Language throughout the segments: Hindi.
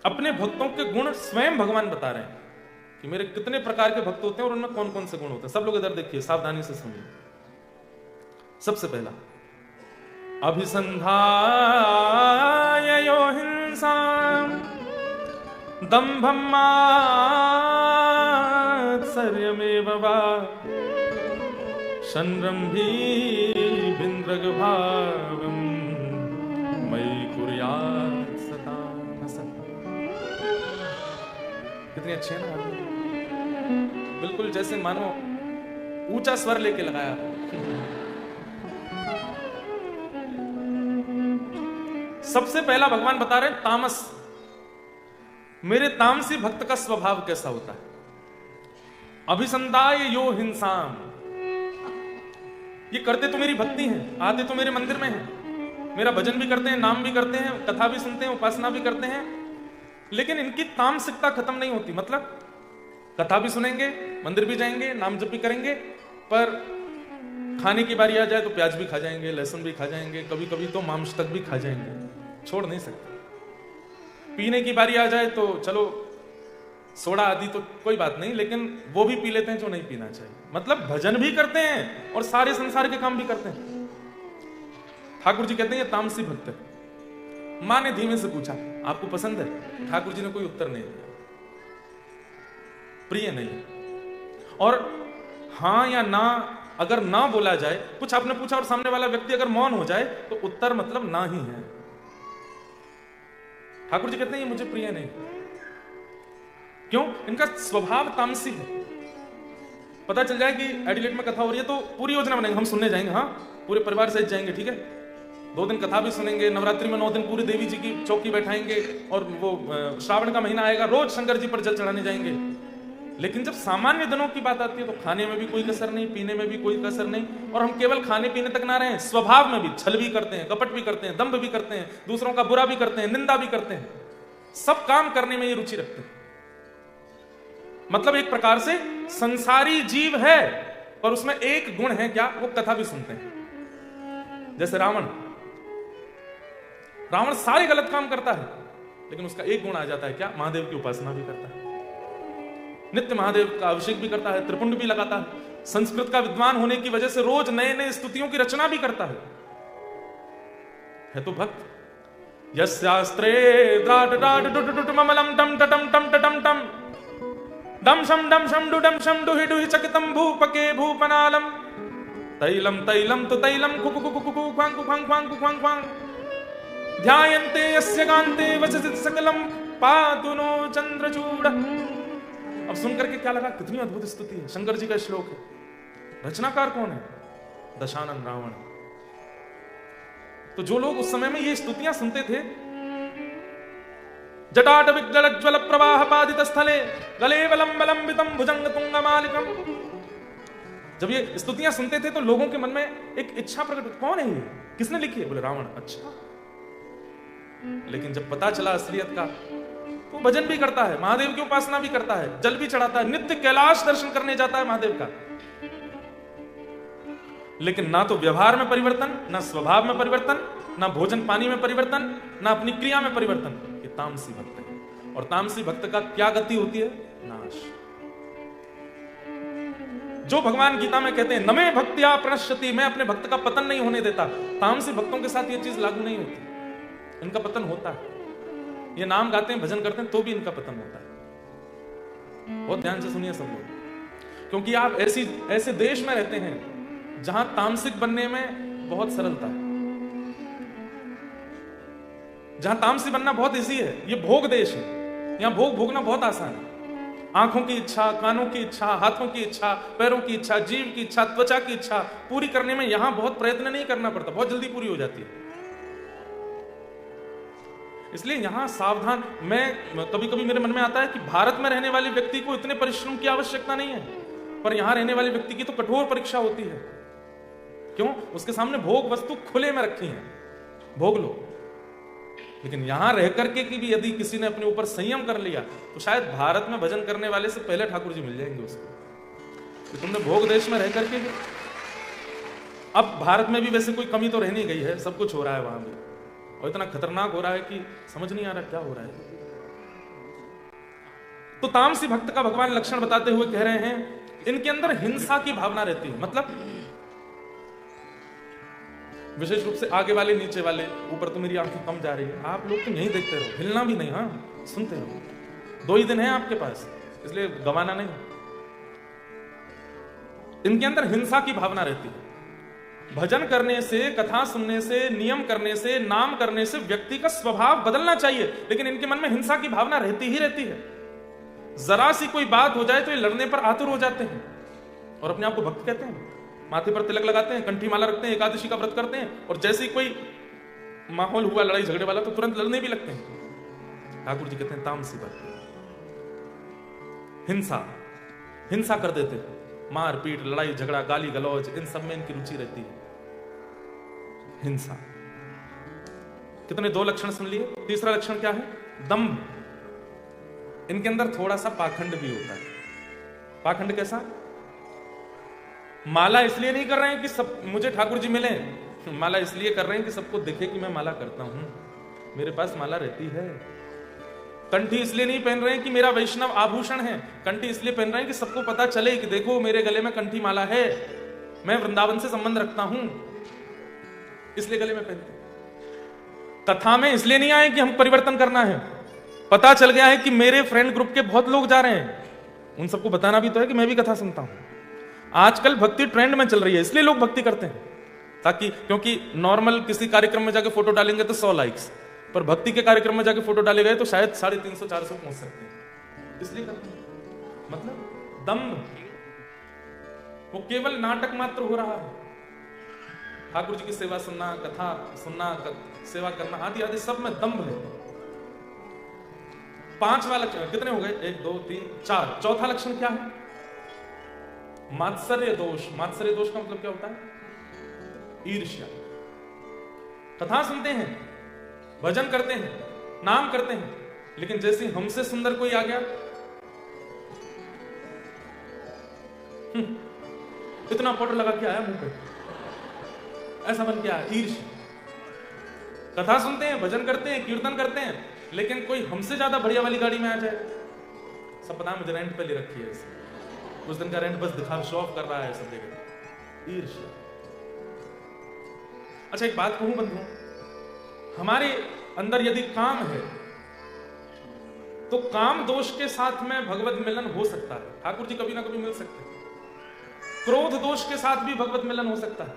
अपने भक्तों के गुण स्वयं भगवान बता रहे हैं कि मेरे कितने प्रकार के भक्त होते हैं और उनमें कौन कौन से गुण होते हैं। सब लोग इधर देखिए, सावधानी से सुनिए। सबसे पहला, अभिसंधाय यो हिंसाम दंभम मात्सर्यमेव वा संरम्भीभिन्द्रगभावं मयि कुर्यात् सदा नसः। कितनी अच्छी है ना, बिल्कुल जैसे मानो ऊंचा स्वर लेके लगाया। सबसे पहला भगवान बता रहे हैं तामस, मेरे तामसी भक्त का स्वभाव कैसा होता है। अभिसंधाय यो हिंसाम, ये करते तो मेरी भक्ति है, आते तो मेरे मंदिर में है, मेरा भजन भी करते हैं, नाम भी करते हैं, कथा भी सुनते हैं, उपासना भी करते हैं, लेकिन इनकी तामसिकता खत्म नहीं होती। मतलब कथा भी सुनेंगे, मंदिर भी जाएंगे, नाम जप भी करेंगे, पर खाने की बारी आ जाए तो प्याज भी खा जाएंगे, लहसुन भी खा जाएंगे, कभी कभी तो मांस तक भी खा जाएंगे, छोड़ नहीं सकते। पीने की बारी आ जाए तो चलो सोडा आदि तो कोई बात नहीं, लेकिन वो भी पी लेते हैं जो नहीं पीना चाहिए। मतलब भजन भी करते हैं और सारे संसार के काम भी करते हैं। ठाकुर जी कहते हैं ये तामसी भक्त है। मां ने धीमे से पूछा, आपको पसंद है? ठाकुर जी ने कोई उत्तर नहीं दिया, प्रिय नहीं। और हां या ना अगर ना बोला जाए, कुछ आपने पूछा और सामने वाला व्यक्ति अगर मौन हो जाए तो उत्तर मतलब ना ही है। ठाकुर जी कहते हैं ये मुझे प्रिय नहीं। क्यों? इनका स्वभाव तामसी है। पता चल जाए कि एडिलेट में कथा हो रही है तो पूरी योजना बनाएंगे, हम सुनने जाएंगे, हाँ पूरे परिवार सहित जाएंगे, ठीक है, 2 दिन कथा भी सुनेंगे, नवरात्रि में 9 दिन पूरी देवी जी की चौकी बैठाएंगे, और वो श्रावण का महीना आएगा रोज शंकर जी पर जल चढ़ाने जाएंगे। लेकिन जब सामान्य दिनों की बात आती है तो खाने में भी कोई कसर नहीं, पीने में भी कोई कसर नहीं, और हम केवल खाने पीने तक ना रहे, स्वभाव में भी छल भी करते हैं, कपट भी करते हैं, दंभ भी करते हैं, दूसरों का बुरा भी करते हैं, निंदा भी करते हैं, सब काम करने में ये रुचि रखते हैं। मतलब एक प्रकार से संसारी जीव है, पर उसमें एक गुण है क्या, वो कथा भी सुनते हैं। जैसे रावण सारे गलत काम करता है, लेकिन उसका एक गुण आ जाता है क्या, महादेव की उपासना भी करता है, नित्य महादेव का अभिषेक भी करता है, त्रिपुंड भी लगाता है, संस्कृत का विद्वान होने की वजह से रोज नए नए स्तुतियों की रचना भी करता है तो भक्त। यस्यास्त्रे द्राट डाट डुट डुट ममलम टम टटम टम टटम टम डम शम डुडम शम डुहि डुहि चकितम भूपके भूपनालम तैलम तैलम तो तैलम कुकु कुकु कुकु क्वांग क्वांग क्वांग क्वांग क्वांग ध्यायन्ते यस्य कान्ते वचसित सकलम पातु नो चंद्रचूड। अब सुनकर के क्या लगा, कितनी अद्भुत स्तुति है, शंकर जी का श्लोक है। रचनाकार कौन है? दशानन रावण। तो जो लोग उस समय में ये स्तुतियां सुनते थे, जटाट विज्वल प्रवाह पादित स्थले गले वलंबलंबितम भुजंग तुंगमालिकम, जब ये स्तुतियां सुनते थे तो लोगों के मन में एक इच्छा प्रकट, कौन है ये, किसने लिखी है? बोले रावण। अच्छा, लेकिन जब पता चला असलियत का, तो भजन भी करता है, महादेव की उपासना भी करता है, जल भी चढ़ाता है, नित्य कैलाश दर्शन करने जाता है महादेव का, लेकिन ना तो व्यवहार में परिवर्तन, ना स्वभाव में परिवर्तन, ना भोजन पानी में परिवर्तन, ना अपनी क्रिया में परिवर्तन। ये तामसी भक्त है। और तामसी भक्त का क्या गति होती है? नाश। जो भगवान गीता में कहते हैं नमे भक्त्या प्रणश्यति, मैं अपने भक्त का पतन नहीं होने देता, तामसी भक्तों के साथ ये चीज लागू नहीं होती, इनका पतन होता है। ये नाम गाते हैं, भजन करते हैं, तो भी इनका पतन होता है। बहुत ध्यान से सुनिए सब लोग, क्योंकि आप ऐसे देश में रहते हैं जहां तामसिक बनने में बहुत सरलता है, जहां तामसी बनना बहुत इजी है। ये भोग देश है, यहां भोग भोगना बहुत आसान है। आंखों की इच्छा, कानों की इच्छा, हाथों की इच्छा, पैरों की इच्छा, जीव की इच्छा, त्वचा की इच्छा पूरी करने में यहां बहुत प्रयत्न नहीं करना पड़ता, बहुत जल्दी पूरी हो जाती है। इसलिए यहां सावधान। मैं कभी कभी मेरे मन में आता है कि भारत में रहने वाले व्यक्ति को इतने परिश्रम की आवश्यकता नहीं है, पर यहां रहने वाले व्यक्ति की तो कठोर परीक्षा होती है। क्यों? उसके सामने भोग वस्तु खुले में रखी है, भोग लो। लेकिन यहां रह करके कि भी यदि किसी ने अपने ऊपर संयम कर लिया तो शायद भारत में भजन करने वाले से पहले ठाकुर जी मिल जाएंगे उसको, कि तुमने भोग देश में रह करके। अब भारत में भी वैसे कोई कमी तो रह नहीं गई है, सब कुछ हो रहा है वहां भी, और इतना खतरनाक हो रहा है कि समझ नहीं आ रहा क्या हो रहा है। तो तामसी भक्त का भगवान लक्षण बताते हुए कह रहे हैं इनके अंदर हिंसा की भावना रहती है। मतलब विशेष रूप से आगे वाले नीचे वाले, ऊपर तो मेरी आंखें कम जा रही है, आप लोग तुम यही देखते रहो, हिलना भी नहीं, हाँ सुनते रहो, 2 ही दिन है आपके पास, इसलिए गवाना नहीं। इनके अंदर हिंसा की भावना रहती है। भजन करने से, कथा सुनने से, नियम करने से, नाम करने से व्यक्ति का स्वभाव बदलना चाहिए, लेकिन इनके मन में हिंसा की भावना रहती ही रहती है। जरा सी कोई बात हो जाए तो ये लड़ने पर आतुर हो जाते हैं और अपने आप को भक्त कहते हैं, माथे पर तिलक लगाते हैं, कंठी माला रखते हैं, एकादशी का व्रत करते हैं, और जैसे ही कोई माहौल हुआ लड़ाई झगड़े वाला तो तुरंत लड़ने भी लगते हैं। ठाकुर जी कहते हैं तामसी भक्त, हिंसा कर देते हैं, मार पीट, लड़ाई झगड़ा, गाली गलौज, इन सब में इनकी रुचि रहती है, हिंसा। कितने 2 लक्षण सुन लिए। तीसरा लक्षण क्या है? दंभ। इनके अंदर थोड़ा सा पाखंड भी होता है। पाखंड कैसा? माला इसलिए नहीं कर रहे हैं कि सब मुझे ठाकुर जी मिले, माला इसलिए कर रहे हैं कि सबको दिखे कि मैं माला करता हूं, मेरे पास माला रहती है। कंठी इसलिए नहीं पहन रहे हैं कि मेरा वैष्णव आभूषण है, कंठी इसलिए पहन रहे हैं कि सबको पता चले कि देखो मेरे गले में कंठी माला है, मैं वृंदावन से संबंध रखता हूं, इसलिए गले में पहनते हैं। कथा में इसलिए नहीं आए कि हम परिवर्तन करना है, पता चल गया है कि मेरे फ्रेंड ग्रुप के बहुत लोग जा रहे हैं, उन सबको बताना भी तो है कि मैं भी कथा सुनता हूं। आजकल भक्ति ट्रेंड में चल रही है, इसलिए लोग भक्ति करते हैं, ताकि क्योंकि नॉर्मल किसी कार्यक्रम में जाके फोटो डालेंगे तो 100 लाइक्स, पर भक्ति के कार्यक्रम में जाके फोटो डाले गए तो शायद 350-400 पहुंच सकते हैं, इसलिए करते हैं। मतलब दम्भ, वो केवल नाटक मात्र हो रहा है। ठाकुर जी की सेवा सुनना, कथा सुनना, सेवा करना आदि आदि सब में दम्भ है। 5वां लक्षण कितने हो गए? 1 2 3 4। चौथा लक्षण क्या है? मात्सर्य दोष। मात्सर्य दोष का मतलब क्या होता है? ईर्ष्या। कथा सुनते हैं, भजन करते हैं, नाम करते हैं, लेकिन जैसे हमसे सुंदर कोई आ गया, इतना पाउडर लगा के आया मुंह पे, ऐसा बन के आया, ईर्ष्या। कथा सुनते हैं, भजन करते हैं, कीर्तन करते हैं, लेकिन कोई हमसे ज्यादा बढ़िया वाली गाड़ी में आ जाए, सब पता है मुझे रेंट पे ले रखी है, उस दिन का रेंट बस दिखा, शो ऑफ कर रहा है सब जगह, ईर्ष्या। अच्छा एक बात कहूं बंधुओं, हमारे अंदर यदि काम है तो काम दोष के साथ में भगवत मिलन हो सकता है, ठाकुर जी कभी ना कभी मिल सकते हैं। क्रोध दोष के साथ भी भगवत मिलन हो सकता है।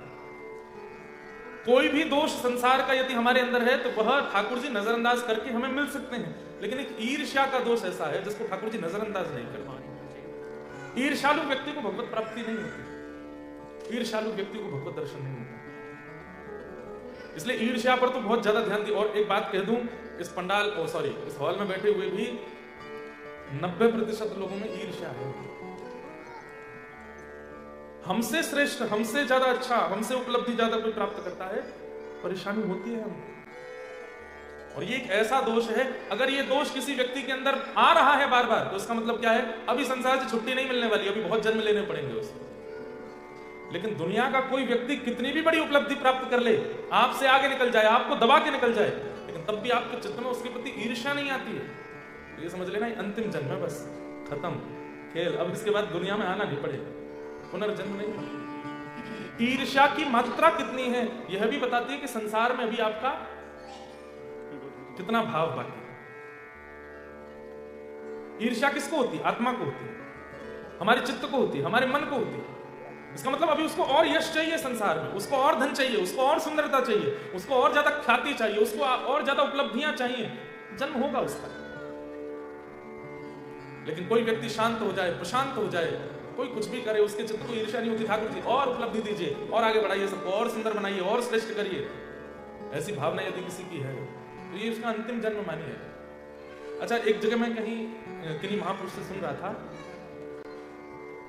कोई भी दोष संसार का यदि हमारे अंदर है तो वह ठाकुर जी नजरअंदाज करके हमें मिल सकते हैं, लेकिन एक ईर्ष्या का दोष ऐसा है जिसको ठाकुर जी नजरअंदाज नहीं कर पाए। ईर्ष्यालु व्यक्ति को भगवत प्राप्ति नहीं होती, ईर्ष्यालु व्यक्ति को भगवत दर्शन नहीं होता। इसलिए ईर्ष्या पर तो बहुत ज्यादा ध्यान दी। और एक बात कह दूं, इस पंडाल इस हॉल में बैठे हुए भी 90% लोगों में ईर्ष्या है। हमसे श्रेष्ठ, हमसे ज्यादा अच्छा, हमसे उपलब्धि ज्यादा कोई प्राप्त करता है, परेशानी होती है हमें। और ये एक ऐसा दोष है, अगर ये दोष किसी व्यक्ति के अंदर आ रहा है बार बार, तो इसका मतलब क्या है? अभी संसार से छुट्टी नहीं मिलने वाली, अभी बहुत जन्म लेने पड़ेंगे उसको। लेकिन दुनिया का कोई व्यक्ति कितनी भी बड़ी उपलब्धि प्राप्त कर ले, आपसे आगे निकल जाए, आपको दबा के निकल जाए, लेकिन तब भी आपके चित्त में उसके प्रति ईर्ष्या नहीं आती है, तो ये समझ लेना अंतिम जन्म है, बस खत्म खेल, अब इसके बाद दुनिया में आना नहीं पड़ेगा, पुनर्जन्म नहीं। ईर्ष्या की मात्रा कितनी है यह भी बताती है कि संसार में अभी आपका कितना भाव बाकी है। ईर्ष्या किसको होती है? आत्मा को होती है, हमारे चित्त को होती है, हमारे मन को होती है। इसका मतलब अभी उसको और यश चाहिए संसार में, उसको और धन चाहिए, उसको और सुंदरता चाहिए, उसको और ज्यादा ख्याति चाहिए, उसको और ज्यादा उपलब्धियां चाहिए, जन्म होगा उसका। लेकिन कोई व्यक्ति शांत हो जाए, प्रशांत हो जाए, कोई कुछ भी करे, उसके चित्त को ईर्ष्या नहीं होती, ठाकुर जी और उपलब्धि दीजिए, और आगे बढ़ाइए, सबको और सुंदर बनाइए, और श्रेष्ठ करिए, ऐसी भावना यदि किसी की है तो ये उसका अंतिम जन्म मानिए। अच्छा एक जगह मैं कहीं किन्हीं महापुरुष से सुन रहा था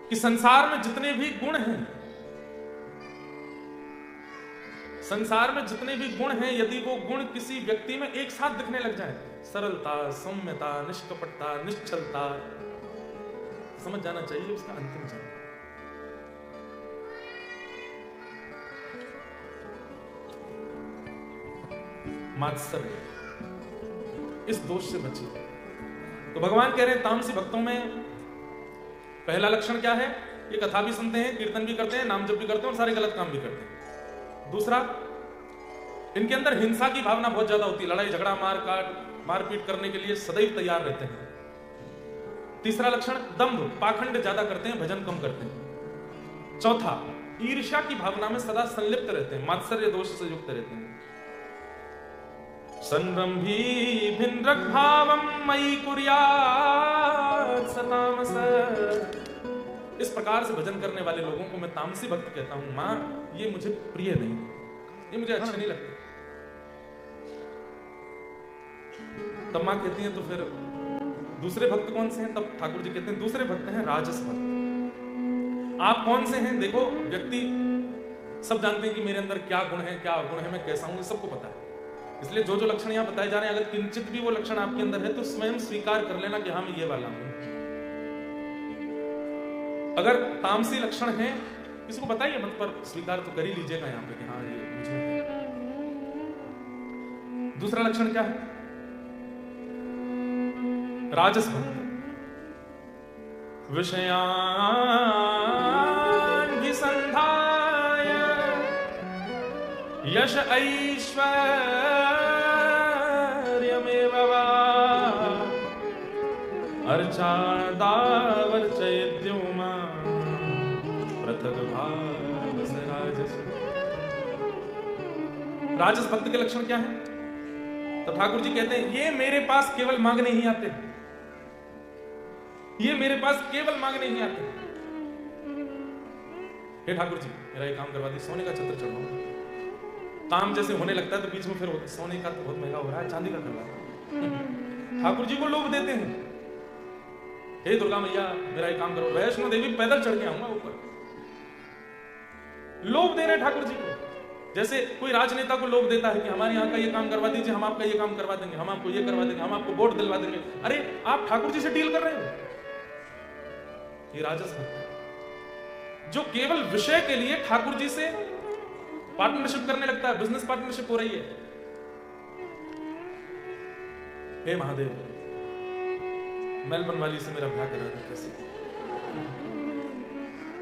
कि संसार में जितने भी गुण हैं, संसार में जितने भी गुण हैं, यदि वो गुण किसी व्यक्ति में एक साथ दिखने लग जाए, सरलता, सौम्यता, निष्कपटता, निश्चलता, समझ जाना चाहिए उसका अंतिम जन्म। मात्सर्य, इस दोष से बचिए। तो भगवान कह रहे हैं तामसी भक्तों में पहला लक्षण क्या है? ये कथा भी सुनते हैं, कीर्तन भी करते हैं, नाम जप भी करते हैं और सारे गलत काम भी करते हैं। दूसरा, इनके अंदर हिंसा की भावना बहुत ज्यादा होती है, लड़ाई झगड़ा मारपीट करने के लिए सदैव तैयार रहते हैं। तीसरा लक्षण, दंभ पाखंड ज्यादा करते हैं, भजन कम करते हैं। चौथा, ईर्ष्या की भावना में सदा संलिप्त रहते हैं, मात्सर्य दोष से युक्त रहते हैं। संरंभी भिन्नक भावम मयि कुर्यात् सतामस। इस प्रकार से भजन करने वाले लोगों को मैं तामसी भक्त कहता हूं। मां, ये मुझे प्रिय नहीं, ये मुझे अच्छे नहीं लगते। तब मां कहती हैं तो फिर दूसरे भक्त कौन से हैं? तब ठाकुर जी कहते हैं दूसरे भक्त हैं राजस भक्त। आप कौन से हैं? देखो, व्यक्ति सब जानते हैं कि मेरे अंदर क्या गुण है, क्या अवगुण है, मैं कैसा हूं, ये सबको पता है। इसलिए जो जो लक्षण यहां बताए जा रहे हैं, अगर किंचित भी वो लक्षण आपके अंदर है तो स्वयं स्वीकार कर लेना कि हाँ मैं ये वाला हूं। अगर तामसी लक्षण है, किसी को बताइए मत, पर स्वीकार तो कर ही लीजिएगा यहां पे कि हाँ ये मुझे है। दूसरा लक्षण क्या है? राजस भक्त। विषयान् विसन्धाय यश ऐश्वर्यमेव वा अर्चादावर्चयेद्यो मां पृथक् भावस राजस। राजस भक्त के लक्षण क्या है? तो ठाकुर जी कहते हैं ये मेरे पास केवल मांगने ही आते हैं, ये मेरे पास केवल मांगने ही आते हैं। हे ठाकुर जी, मेरा ये काम करवा दी, सोने का छत्र चढ़वाओ। काम जैसे होने लगता है तो बीच में फिर सोने का तो बहुत महंगा हो रहा है, चांदी का करवा। ठाकुर जी को लोभ देते हैं, हे दुर्गा मैया मेरा ये काम करो। वैष्णो देवी पैदल चढ़ के आऊंगा ऊपर। लोभ दे रहे ठाकुर जी को। जैसे कोई राजनेता को लोभ देता है कि हमारे यहाँ का ये काम करवा दीजिए, हम आपका ये काम करवा देंगे, हम आपको ये करवा देंगे, हम आपको वोट दिलवा देंगे। अरे आप ठाकुर जी से डील कर रहे हो। ये राजस भक्त है जो केवल विषय के लिए ठाकुर जी से पार्टनरशिप करने लगता है, बिजनेस पार्टनरशिप हो रही है। हे महादेव, मेलबर्न वाली से मेरा ब्याह करा था कैसे?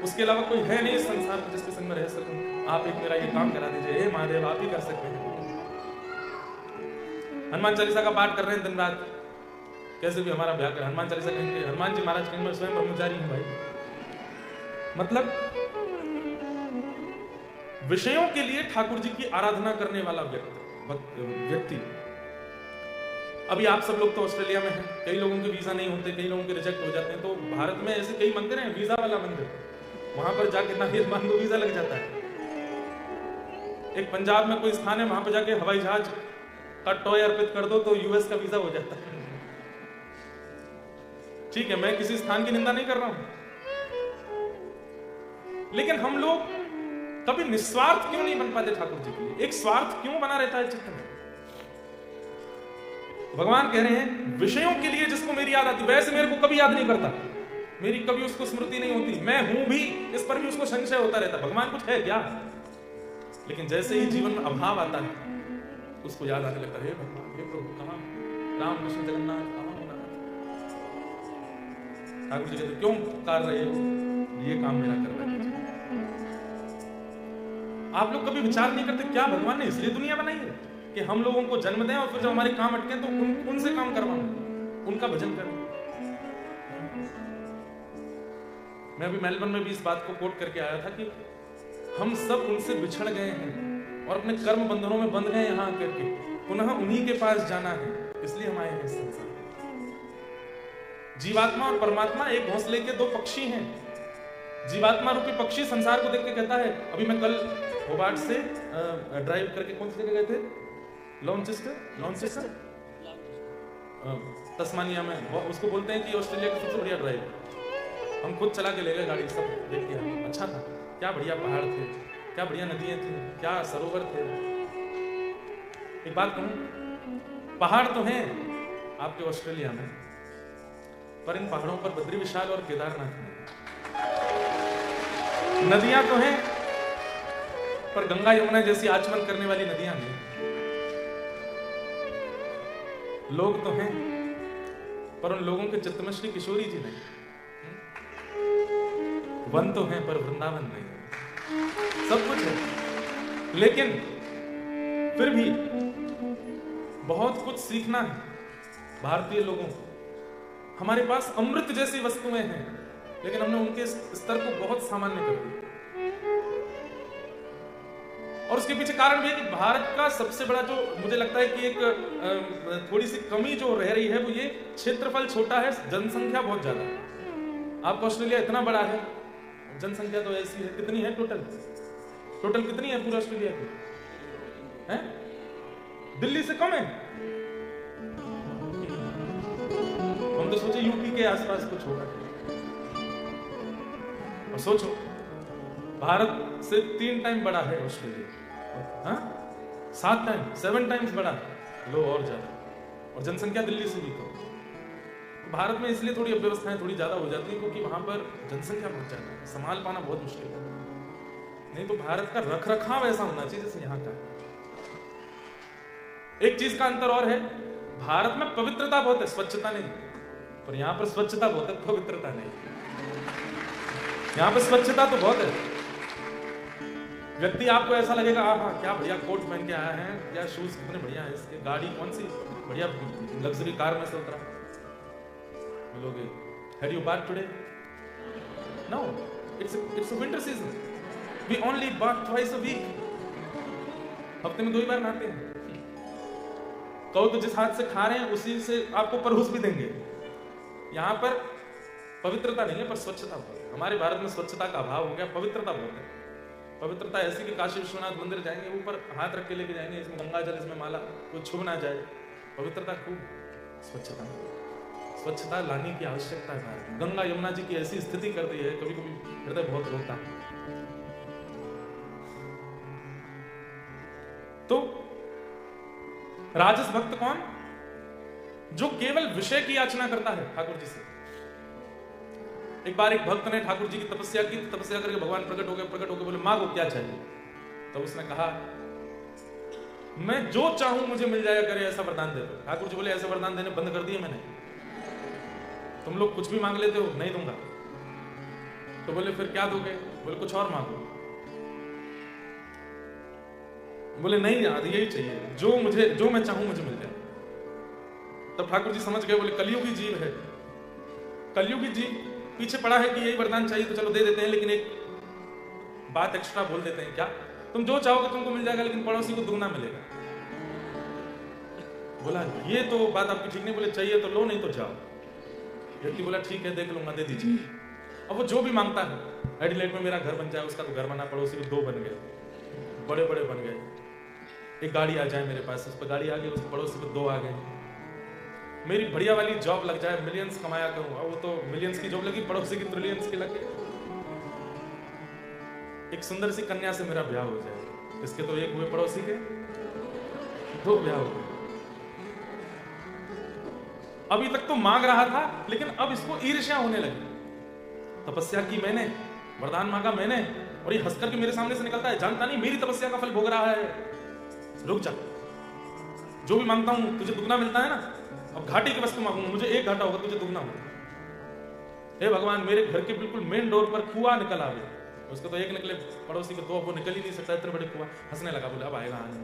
उसके अलावा कोई है नहीं इस संसार में जिसके संग में रह सकूं। आप एक मेरा ये काम करा दीजिए। हे महादेव, आप ही कर सकते हैं। हनुमान चालीसा का पाठ कर रहे हैं दिन रात, कैसे भी हमारा ब्याह कर। हनुमान चालीसा कहेंगे, हनुमान जी महाराज कहेंगे मैं स्वयं ब्रह्मचारी हूं भाई। मतलब विषयों के लिए ठाकुर जी की आराधना करने वाला व्यक्ति। अभी आप सब लोग तो ऑस्ट्रेलिया में हैं, कई लोगों के वीजा नहीं होते, कई लोगों के रिजेक्ट हो जाते हैं। तो भारत में ऐसे कई मंदिर हैं, वीजा वाला मंदिर, वहां पर जाके नारियल मान दो, वीजा लग जाता है। एक पंजाब में कोई स्थान है, वहां पर जाके हवाई जहाज का टॉय अर्पित कर दो तो यूएस का वीजा हो जाता है। ठीक है, मैं किसी स्थान की निंदा नहीं कर रहा हूं, लेकिन हम लोग कभी निस्वार्थ क्यों नहीं बन पाते ठाकुर जी के लिए? एक स्वार्थ क्यों बना रहता है चित्त में? भगवान कह रहे हैं विषयों के लिए जिसको मेरी याद आती, वैसे मेरे को कभी याद नहीं करता, मेरी कभी उसको स्मृति नहीं होती, मैं हूं भी इस पर भी उसको संशय होता रहता, भगवान कुछ है क्या? लेकिन जैसे ही जीवन में अभाव आता है उसको याद आने लगता है, हे भगवान, हे प्रभु, कहां राम कृष्ण जगन्नाथ, कहां होना? ठाकुर जी कहते क्यों पुकार रहे हो? ये काम मेरा करवा दीजिए। आप लोग कभी विचार नहीं करते क्या भगवान ने इसलिए दुनिया बनाई है कि हम लोगों को जन्म दें और फिर जब हमारे काम अटके तो उनसे काम करवाऊं, उनका भजन करूं। मैं अभी मेलबर्न में भी इस बात को कोट करके आया था कि हम सब उनसे बिछड़ गए हैं और अपने कर्म बंधनों में बंध गए यहाँ करके, पुनः उन्हीं के पास जाना है, इसलिए हम आए हैं इस संसार। जीवात्मा और परमात्मा एक घोंसले के दो पक्षी हैं। जीवात्मा रूपी पक्षी संसार को देख के कहता है, अभी मैं कल होबार्ट से ड्राइव करके कौन सी जगह गए थे? लॉन्चेस्टर तस्मानिया में, उसको बोलते हैं कि ऑस्ट्रेलिया का सबसे बढ़िया ड्राइव। हम खुद चला के ले गए गाड़ी, सब देख के अच्छा था, क्या बढ़िया पहाड़ थे, क्या बढ़िया नदियां थी, क्या सरोवर थे। एक बात कहूं, पहाड़ तो हैं आपके ऑस्ट्रेलिया में, पर इन पहाड़ों पर बद्री विशाल और केदारनाथ नहीं। नदियां तो हैं पर गंगा यमुना जैसी आचमन करने वाली नदियां नहीं। लोग तो हैं पर उन लोगों के चित्त में श्री किशोरी जी नहीं। वन तो है पर वृंदावन नहीं है। सब कुछ है लेकिन फिर भी बहुत कुछ सीखना है भारतीय लोगों को। हमारे पास अमृत जैसी वस्तुएं हैं लेकिन हमने उनके स्तर को बहुत सामान्य कर दिया। और उसके पीछे कारण भी है कि भारत का सबसे बड़ा जो मुझे लगता है कि एक थोड़ी सी कमी जो रह रही है वो ये क्षेत्रफल छोटा है, जनसंख्या बहुत ज्यादा है। आपका ऑस्ट्रेलिया इतना बड़ा है, जनसंख्या तो ऐसी है, कितनी है टोटल कितनी है पूरा ऑस्ट्रेलिया की? है दिल्ली से कम है। हम तो सोचे यूपी के आसपास कुछ होगा। और सोचो भारत से 3 टाइम बड़ा है ऑस्ट्रेलिया, हाँ 7 टाइम्स बड़ा है, लो और ज्यादा। और जनसंख्या दिल्ली से भी कम। भारत में इसलिए थोड़ी अव्यवस्थाएं थोड़ी ज्यादा हो जाती है क्योंकि वहां पर जनसंख्या बहुत ज्यादा है, संभाल पाना बहुत मुश्किल है। नहीं तो भारत का रखरखाव ऐसा होना चाहिए जैसे यहाँ का। एक चीज का अंतर और है, भारत में पवित्रता बहुत है, स्वच्छता नहीं। पर यहाँ पर स्वच्छता बहुत है, पवित्रता नहीं। यहाँ पर स्वच्छता तो बहुत है। व्यक्ति आपको ऐसा लगेगा हाँ क्या बढ़िया कोट पहन के आया है, क्या शूज कितने बढ़िया है इसके, गाड़ी कौन सी बढ़िया लग्जरी कार में से उतरा। बोलोगे had you bath today? No, it's a winter season, we only bath twice a week. हफ्ते में 2 ही बार नहाते हैं। कहो तो जिस हाथ से खा रहे हैं उसी से आपको परहुस भी देंगे। यहाँ पर पवित्रता नहीं है पर स्वच्छता बहुत है। हमारे भारत में स्वच्छता का अभाव हो गया, पवित्रता बहुत है। पवित्रता ऐसी कि काशी विश्वनाथ मंदिर जाएंगे, ऊपर हाथ रख के लेके जाएंगे, इसमें गंगा जल, इसमें माला, कोई छू ना जाए। पवित्रता खूब, स्वच्छता लाने की आवश्यकता है भारत में। गंगा यमुना जी की ऐसी स्थिति कर दी है, कभी कभी हृदय बहुत रोता है। तो राजस भक्त कौन? जो केवल विषय की याचना करता है ठाकुर जी से। एक बार एक भक्त ने ठाकुर जी की तपस्या की, तपस्या करके भगवान प्रकट हो गए, बोले मांगो क्या चाहिए। तो उसने कहा मैं जो चाहूं मुझे मिल जाएगा, करे ऐसा वरदान दे दो। ठाकुर जी बोले ऐसे वरदान देने बंद कर दिए मैंने, तुम लोग कुछ भी मांग लेते हो, नहीं दूंगा। तो बोले फिर क्या दोगे? बोले कुछ और मांगो। बोले नहीं यार यही चाहिए, जो मैं चाहूं मुझे मिल जाए। तब ठाकुर जी समझ गए, बोले कलयुगी जीव है, कलयुगी जीव पीछे पड़ा है कि यही वरदान चाहिए तो चलो दे देते हैं, लेकिन एक बात एक्स्ट्रा बोल देते हैं। क्या? तुम जो चाहोगे तुमको मिल जाएगा, लेकिन पड़ोसी को दुगना मिलेगा। बोला ये तो बात आपकी ठीक नहीं। बोले चाहिए तो लो, नहीं तो जाओ। व्यक्ति बोला ठीक है देख लूंगा, दे दीजिए। अब वो जो भी मांगता है, एडिलेड में मेरा घर बन जाए, उसका तो घर बना, पड़ोसी को 2 बन गए, बड़े बड़े बन गए। एक गाड़ी आ जाए मेरे पास, उस पर गाड़ी आ गई, उस पड़ोसी को 2 आ गए। मेरी बढ़िया वाली जॉब लग जाए, मिलियंस कमाया करूं, वो तो मिलियंस की जॉब लगी, पड़ोसी की ट्रिलियंस की लग गई। एक सुंदर सी कन्या से मेरा ब्याह हो जाए, इसके तो 1 हुए, पड़ोसी के 2 ब्याह हो गए। अभी तक तो मांग रहा था, लेकिन अब इसको ईर्ष्या होने लगी। तपस्या की मैंने, वरदान मांगा मैंने, और ये हंस करके मेरे सामने से निकलता है, जानता नहीं मेरी तपस्या का फल भोग रहा है। रुक जा, जो भी मांगता हूं तुझे दुगना मिलता है ना। अब घाटी की वस्तु मांगूंगा, मुझे 1 घाटा होगा, तुझे दुगना होगा। हे भगवान, मेरे घर के बिल्कुल मेन डोर पर कुआं निकल आवे, उसको तो 1 निकले, पड़ोसी को 2, वो निकल ही नहीं सकता, इतने बड़े कुआं। हंसने लगा, बोले अब आएगा आने।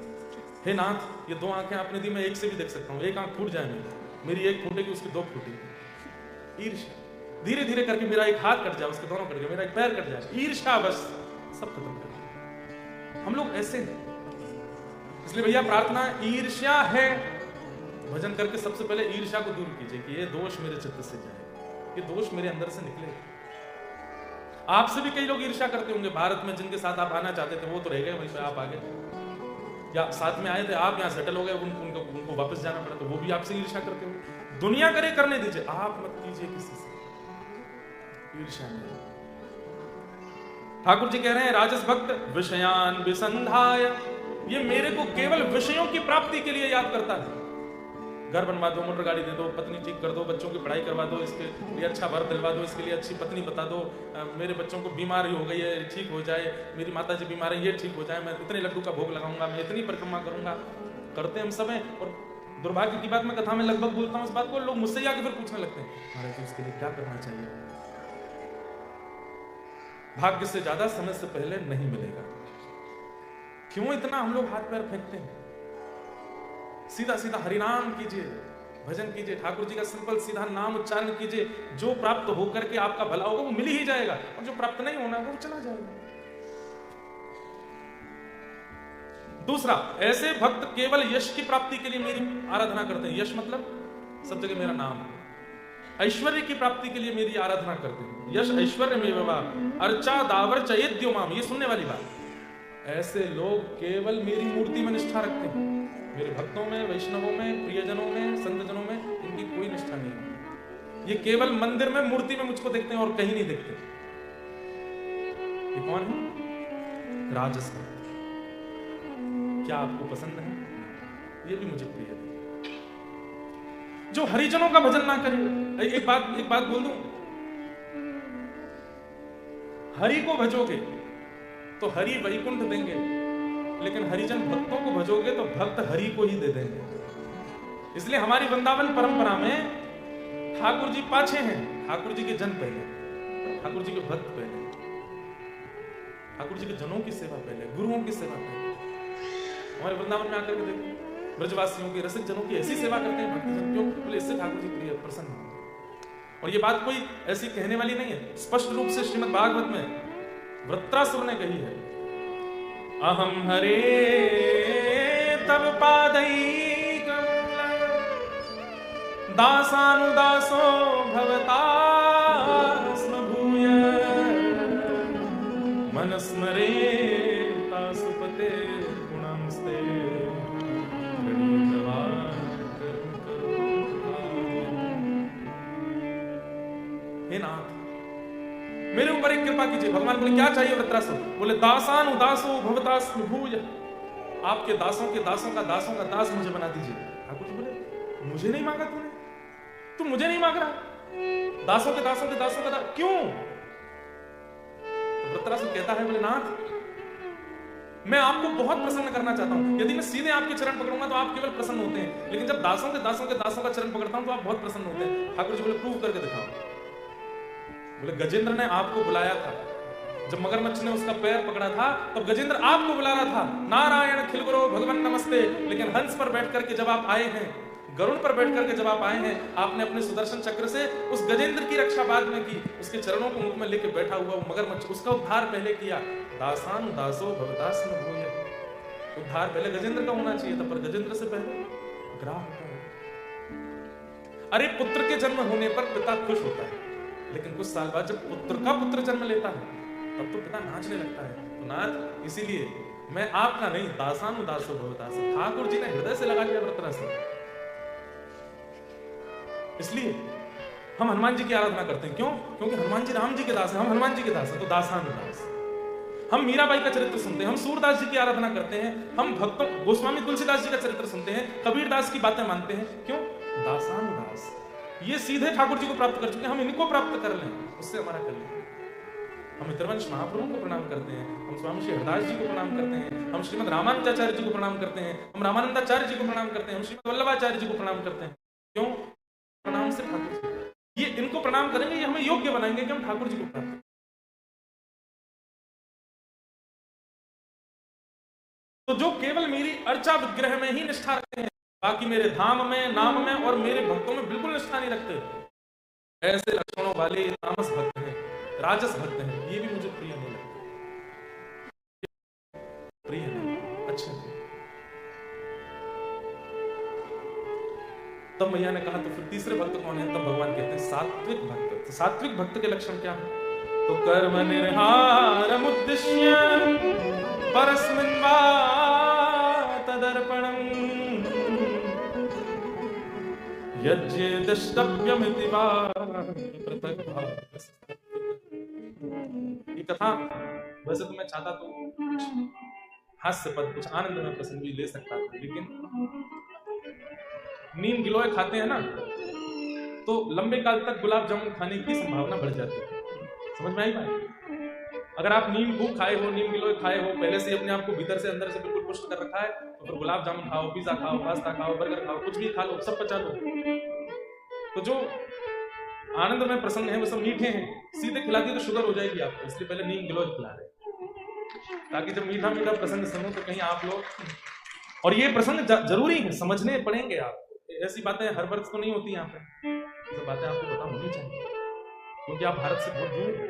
हे नाथ, ये 2 आंखें आपने दी, मैं 1 से भी देख सकता हूँ, 1 आंख फूट जाए मेरी 1 फूटेगी, उसकी 2 फूटेगी। ईर्ष्या धीरे धीरे करके मेरा 1 हाथ कट जाए, उसके दोनों कट गए, मेरा 1 पैर कट जाए। ईर्ष्या बस सब खत्म कर। हम लोग ऐसे हैं। इसलिए भैया प्रार्थना, ईर्ष्या है, भजन करके सबसे पहले ईर्ष्या को दूर कीजिए कि ये दोष मेरे चित्त से जाए, ये दोष मेरे अंदर से निकले। आपसे भी कई लोग ईर्ष्या करते होंगे। भारत में जिनके साथ आप आना चाहते थे वो तो रह गए वहीं पे, आप आ गए, या साथ में आए थे आप यहाँ सेटल हो गए, उनको वापस जाना पड़ा, तो वो भी आपसे ईर्ष्या करते हो। दुनिया करे करने दीजिए, आप मत कीजिए किसी से ईर्ष्या नहीं। ठाकुर जी कह रहे हैं राजस भक्त विषयान विसंधाय, ये मेरे को केवल विषयों की प्राप्ति के लिए याद करता है। घर बनवा दो, मोटर गाड़ी दे दो, पत्नी ठीक कर दो, बच्चों की पढ़ाई करवा दो, इसके लिए अच्छा वर दिलवा दो, इसके लिए अच्छी पत्नी बता दो, मेरे बच्चों को बीमारी हो गई है ठीक हो जाए, मेरी माता जी बीमार है ये ठीक हो जाए, मैं इतने लड्डू का भोग लगाऊंगा, मैं इतनी परिक्रमा करूंगा। करते हम सब हैं, और दुर्भाग्य की बात मैं कथा में लगभग बोलता हूं इस बात को, लोग मुझसे ही आके फिर पूछने लगते हैं महाराज जी उसके लिए क्या करना चाहिए। भाग्य से ज्यादा समय से पहले नहीं मिलेगा। क्यों इतना हम लोग हाथ पैर फेंकते हैं? सीधा सीधा हरिनाम कीजिए, भजन कीजिए, ठाकुर जी का सिंपल सीधा नाम उच्चारण कीजिए। जो प्राप्त होकर के आपका भला होगा वो मिल ही जाएगा, और जो प्राप्त नहीं होना वो चला जाएगा। दूसरा, ऐसे भक्त केवल यश की प्राप्ति के लिए मेरी आराधना करते हैं। यश मतलब सब जगह मेरा नाम। ऐश्वर्य की प्राप्ति के लिए मेरी आराधना करते हैं। यश ऐश्वर्य में विवाह अर्चा दावर चयेद्यो माम, ये सुनने वाली बात। ऐसे लोग केवल मेरी मूर्ति में निष्ठा रखते हैं। मेरे भक्तों में, वैष्णवों में, प्रियजनों में, संतजनों में इनकी कोई निष्ठा नहीं है। ये केवल मंदिर में मूर्ति में मुझको देखते हैं और कहीं नहीं देखते। ये कौन है? राजस भक्त। क्या आपको पसंद है? ये भी मुझे प्रिय है। जो हरिजनों का भजन ना करे। एक बात बोल दूं, हरि को भजोगे तो हरि वैकुंठ देंगे, लेकिन हरिजन भक्तों को भजोगे तो भक्त हरि को ही दे देंगे। इसलिए हमारी वृंदावन परंपरा में ठाकुर जी पाछे हैं, ठाकुर जी के जन पहले, ठाकुर जी के भक्त पहले, ठाकुर जी के जनों की सेवा पहले, गुरुओं की सेवा पहले। हमारे वृंदावन में आकर के देखो, ब्रजवासियों की, रसिक जनों की ऐसी सेवा करते हैं भक्तजन। क्यों? बोले इससे ठाकुर जी प्रिय प्रसन्न होंगे। और ये बात कोई ऐसी कहने वाली नहीं है, स्पष्ट रूप से श्रीमद् भागवत में वृत्रासुर ने कही है, अहम हरे तब पादैकमल दासानुदासो भवतास्म भूय मनस्मरे तासुपते गुणमस्ते। हे नाथ, मेरे ऊपर एक कृपा कीजिए। भगवान बोले क्या चाहिए वृत्रासुर? बोले दासान उदासो भवतास्म भूय, आपके दासों के दासों का दास मुझे बना दीजिए। ठाकुर जी बोले मुझे नहीं मांगा तूने, तू मुझे नहीं मांग रहा, दासों के दास क्यों? तो वृत्रासुर कहता है, बोले नाथ मैं आपको बहुत प्रसन्न करना चाहता हूं। यदि मैं सीधे आपके चरण पकड़ूंगा तो आप केवल प्रसन्न होते हैं, लेकिन जब दासों के दासों का चरण पकड़ता हूं तो आप बहुत प्रसन्न होते हैं। ठाकुर जी बोले प्रूव करके दिखाओ। बोले गजेंद्र ने आपको बुलाया था, जब मगरमच्छ ने उसका पैर पकड़ा था तब गजेंद्र आपको बुला रहा था, नारायण खिलगुरो भगवान नमस्ते। लेकिन हंस पर बैठ करके जब आप आए हैं, गरुड़ पर बैठ करके जब आप आए हैं, आपने अपने सुदर्शन चक्र से उस गजेंद्र की रक्षा बाद में की, उसके चरणों को मुख में लेके बैठा हुआ वो मगरमच्छ, उसका उद्धार पहले किया। दासान दासो भवतास्म भूय, उद्धार पहले गजेंद्र का होना चाहिए था, पर गजेंद्र से पहले ग्राह का। अरे पुत्र के जन्म होने पर पिता खुश होता है, लेकिन कुछ साल बाद जब पुत्र का पुत्र जन्म लेता है तब तो पिता नाचने लगता है। तो नाथ, इसीलिए मैं आपका नहीं, दासान दासो भवतास्म। ठाकुर जी ने हृदय से लगा लिया वृत्रासुर। इसलिए हम हनुमान जी की आराधना करते हैं। क्यों? क्योंकि हनुमान जी राम जी के दास हैं, हम हनुमान जी के दास हैं, तो दासान दास। हम मीराबाई का चरित्र सुनते हैं, हम सूरदास जी की आराधना करते हैं, हम भक्तों गोस्वामी तुलसीदास जी का चरित्र सुनते हैं, कबीर दास की बातें मानते हैं। क्यों? दासान दास। ये सीधे ठाकुर जी को प्राप्त कर चुके हैं, हम इनको प्राप्त कर लें, उससे हमारा कल्याण। हम मित्रवंश महाप्रभु को प्रणाम करते हैं, हम स्वामी श्री हरदास जी को प्रणाम करते हैं, हम श्रीमद रामानुजाचार्य जी को प्रणाम करते हैं, हम रामानंदाचार्य जी को प्रणाम करते हैं, हम श्रीमद वल्लभाचार्य जी को प्रणाम करते हैं। क्यों? प्रणाम से ठाकुर जी, ये इनको प्रणाम करेंगे, ये हमें योग्य बनाएंगे कि हम ठाकुर जी को प्राप्त। तो जो केवल मेरी अर्चा विग्रह में ही निष्ठा रखते हैं, बाकी मेरे धाम में, नाम में और मेरे भक्तों में बिल्कुल निष्ठा नहीं रखते, ऐसे लक्षणों वाले तामस भक्त हैं, राजस भक्त हैं, ये भी मुझे प्रिय नहीं लगते, प्रिय नहीं, अच्छा नहीं। तब मैया ने कहा तो फिर तीसरे भक्त कौन है? तब भगवान कहते हैं सात्विक भक्त। तो सात्विक भक्त के लक्षण क्या है? तो कर्म निर्हारमुद्दिश्य परस्मिन् वा तदर्पणम् यज्ञेदष्टव्यमिति वा पृथक् भाव। ये कथा वैसे तो मैं चाहता तो कुछ हास्य पद, कुछ आनंद में प्रसंग भी ले सकता था, लेकिन नीम गिलोय खाते हैं ना तो लंबे काल तक गुलाब जामुन खाने की संभावना बढ़ जाती है। समझ में आई बात? अगर आप नीम भू खाए हो, नीम गिलोय खाए हो, पहले से अपने आप को भीतर से अंदर से बिल्कुल पुष्ट कर रखा है, तो फिर गुलाब जामुन खाओ, पिज्जा खाओ, पास्ता खाओ, बर्गर खाओ, कुछ भी खा लो, सब पचा लो। तो जो आनंद में प्रसंग है वो सब मीठे हैं, सीधे खिलाती तो शुगर हो जाएगी आपको, इसलिए पहले नीम गिलोय खिला रहे, ताकि जब मीठा मीठा प्रसंग सुनो तो कहीं आप लोग, और ये प्रसंग जरूरी है, समझने पड़ेंगे आपको, ऐसी बातें हर वर्ष तो नहीं होती यहाँ पे, ये सब बातें आपको पता होनी चाहिए, क्योंकि आप भारत से बहुत दूर हैं।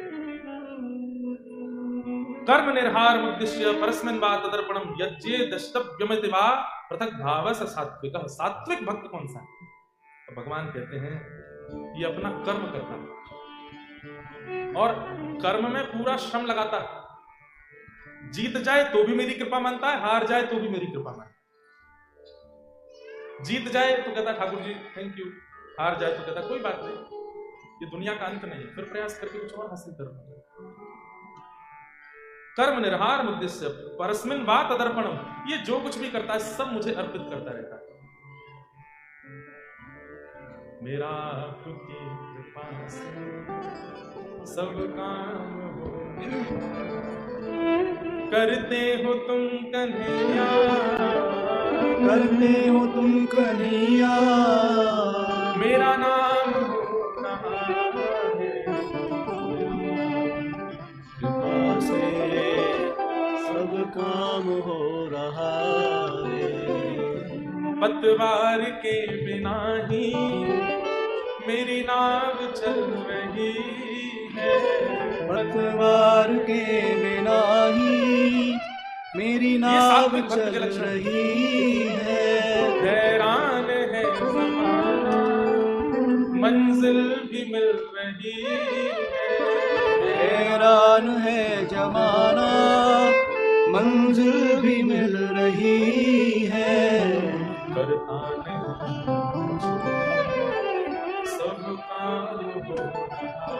कर्म निर्हार उद्देश्य परस्मिन् वा तदर्पणम यज्ञे दष्टव्यमिति वा पृथक भावस सात्विकः। सात्विक भक्त कौन सा है? तो भगवान कहते हैं ये अपना कर्म करता है और कर्म में पूरा श्रम लगाता है, जीत जाए तो भी मेरी कृपा मानता है, हार जाए तो भी मेरी कृपा मानता है। जीत जाए तो कहता ठाकुर जी थैंक यू, हार जाए तो कहता कोई बात नहीं, ये दुनिया का अंत नहीं, फिर प्रयास करके कुछ और हासिल करना। कर्म निर्हार उद्देश्य परस्मिन् वा तदर्पणम, ये जो कुछ भी करता है सब मुझे अर्पित करता रहता है। मेरा आपकी कृपा से सब काम हो, करते हो तुम कन्हैया, करते हो तुम कन्हैया, मेरा नाम हो रहा है, कृपा से सब काम हो रहा है। पतवार के बिना ही मेरी नाव चल रही है, पतवार के बिना ही मेरी नाव चल रही है। हैरान है ज़माना मंजिल भी मिल रही है, हैरान है जमाना मंजिल भी मिल रही है। करता नहीं सब काम हो रहा,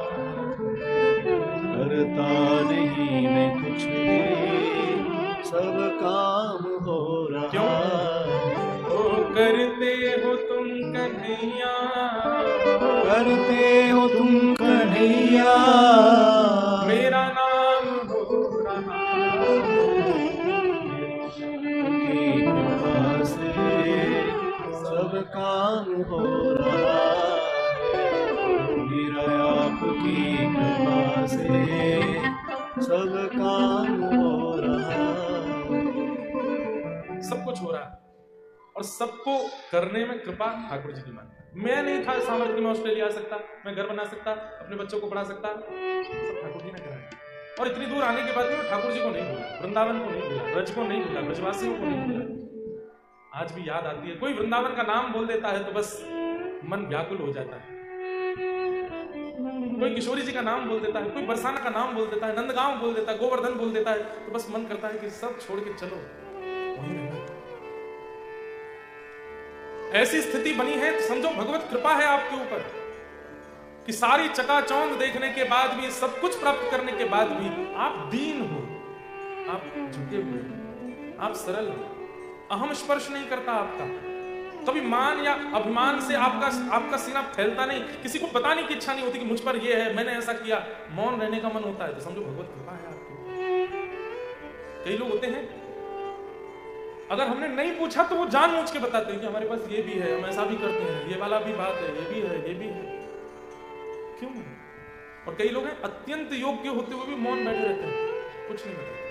करता नहीं मैं कुछ भी, सब काम हो रहा। क्यों? ओ करते हो तुम कन्हैया, करते हो तुम कन्हैया, मेरा नाम हो रहा, की कृपा से सब काम हो रहा। मेरा आपकी कृपा से सब काम हो रहा। सब कुछ हो रहा है और सबको करने में कृपा ठाकुर जी की मान। मैं नहीं था सामर्थ्य में ऑस्ट्रेलिया आ सकता, मैं घर बना सकता, अपने बच्चों को पढ़ा सकता, सब ठाकुर जी ने कराया। और इतनी दूर आने के बाद भी ठाकुर जी को नहीं भूला, वृंदावन को नहीं भूला, ब्रज को नहीं भूला, ब्रजवासियों को नहीं भूला। आज भी याद आती है, कोई वृंदावन का नाम बोल देता है तो बस मन व्याकुल हो जाता है। कोई किशोरी जी का नाम बोल देता है, कोई बरसाना का नाम बोल देता है, नंदगांव बोल देता है, गोवर्धन बोल देता है, तो बस मन करता है कि सब छोड़ के चलो वहीं रहना। ऐसी स्थिति बनी है तो समझो भगवत कृपा है आपके ऊपर कि सारी चकाचौंध देखने के बाद भी, सब कुछ प्राप्त करने के बाद भी आप दीन हो, आप झुके हुए हो, आप सरल हो, अहम स्पर्श नहीं करता आपका, कभी मान या अभिमान से आपका सीना फैलता नहीं, किसी को बताने की इच्छा नहीं होती कि मुझ पर ये है, मैंने ऐसा किया, मौन रहने का मन होता है, तो समझो भगवत कृपा है आपकी। कई लोग होते हैं अगर हमने नहीं पूछा तो वो जानबूझ के बताते हैं कि हमारे पास ये भी है, हम ऐसा भी करते हैं, ये वाला भी बात है, ये भी है, ये भी है। क्यों? और कई लोग हैं अत्यंत योग्य होते हुए भी मौन बैठे रहते हैं, कुछ नहीं बताते।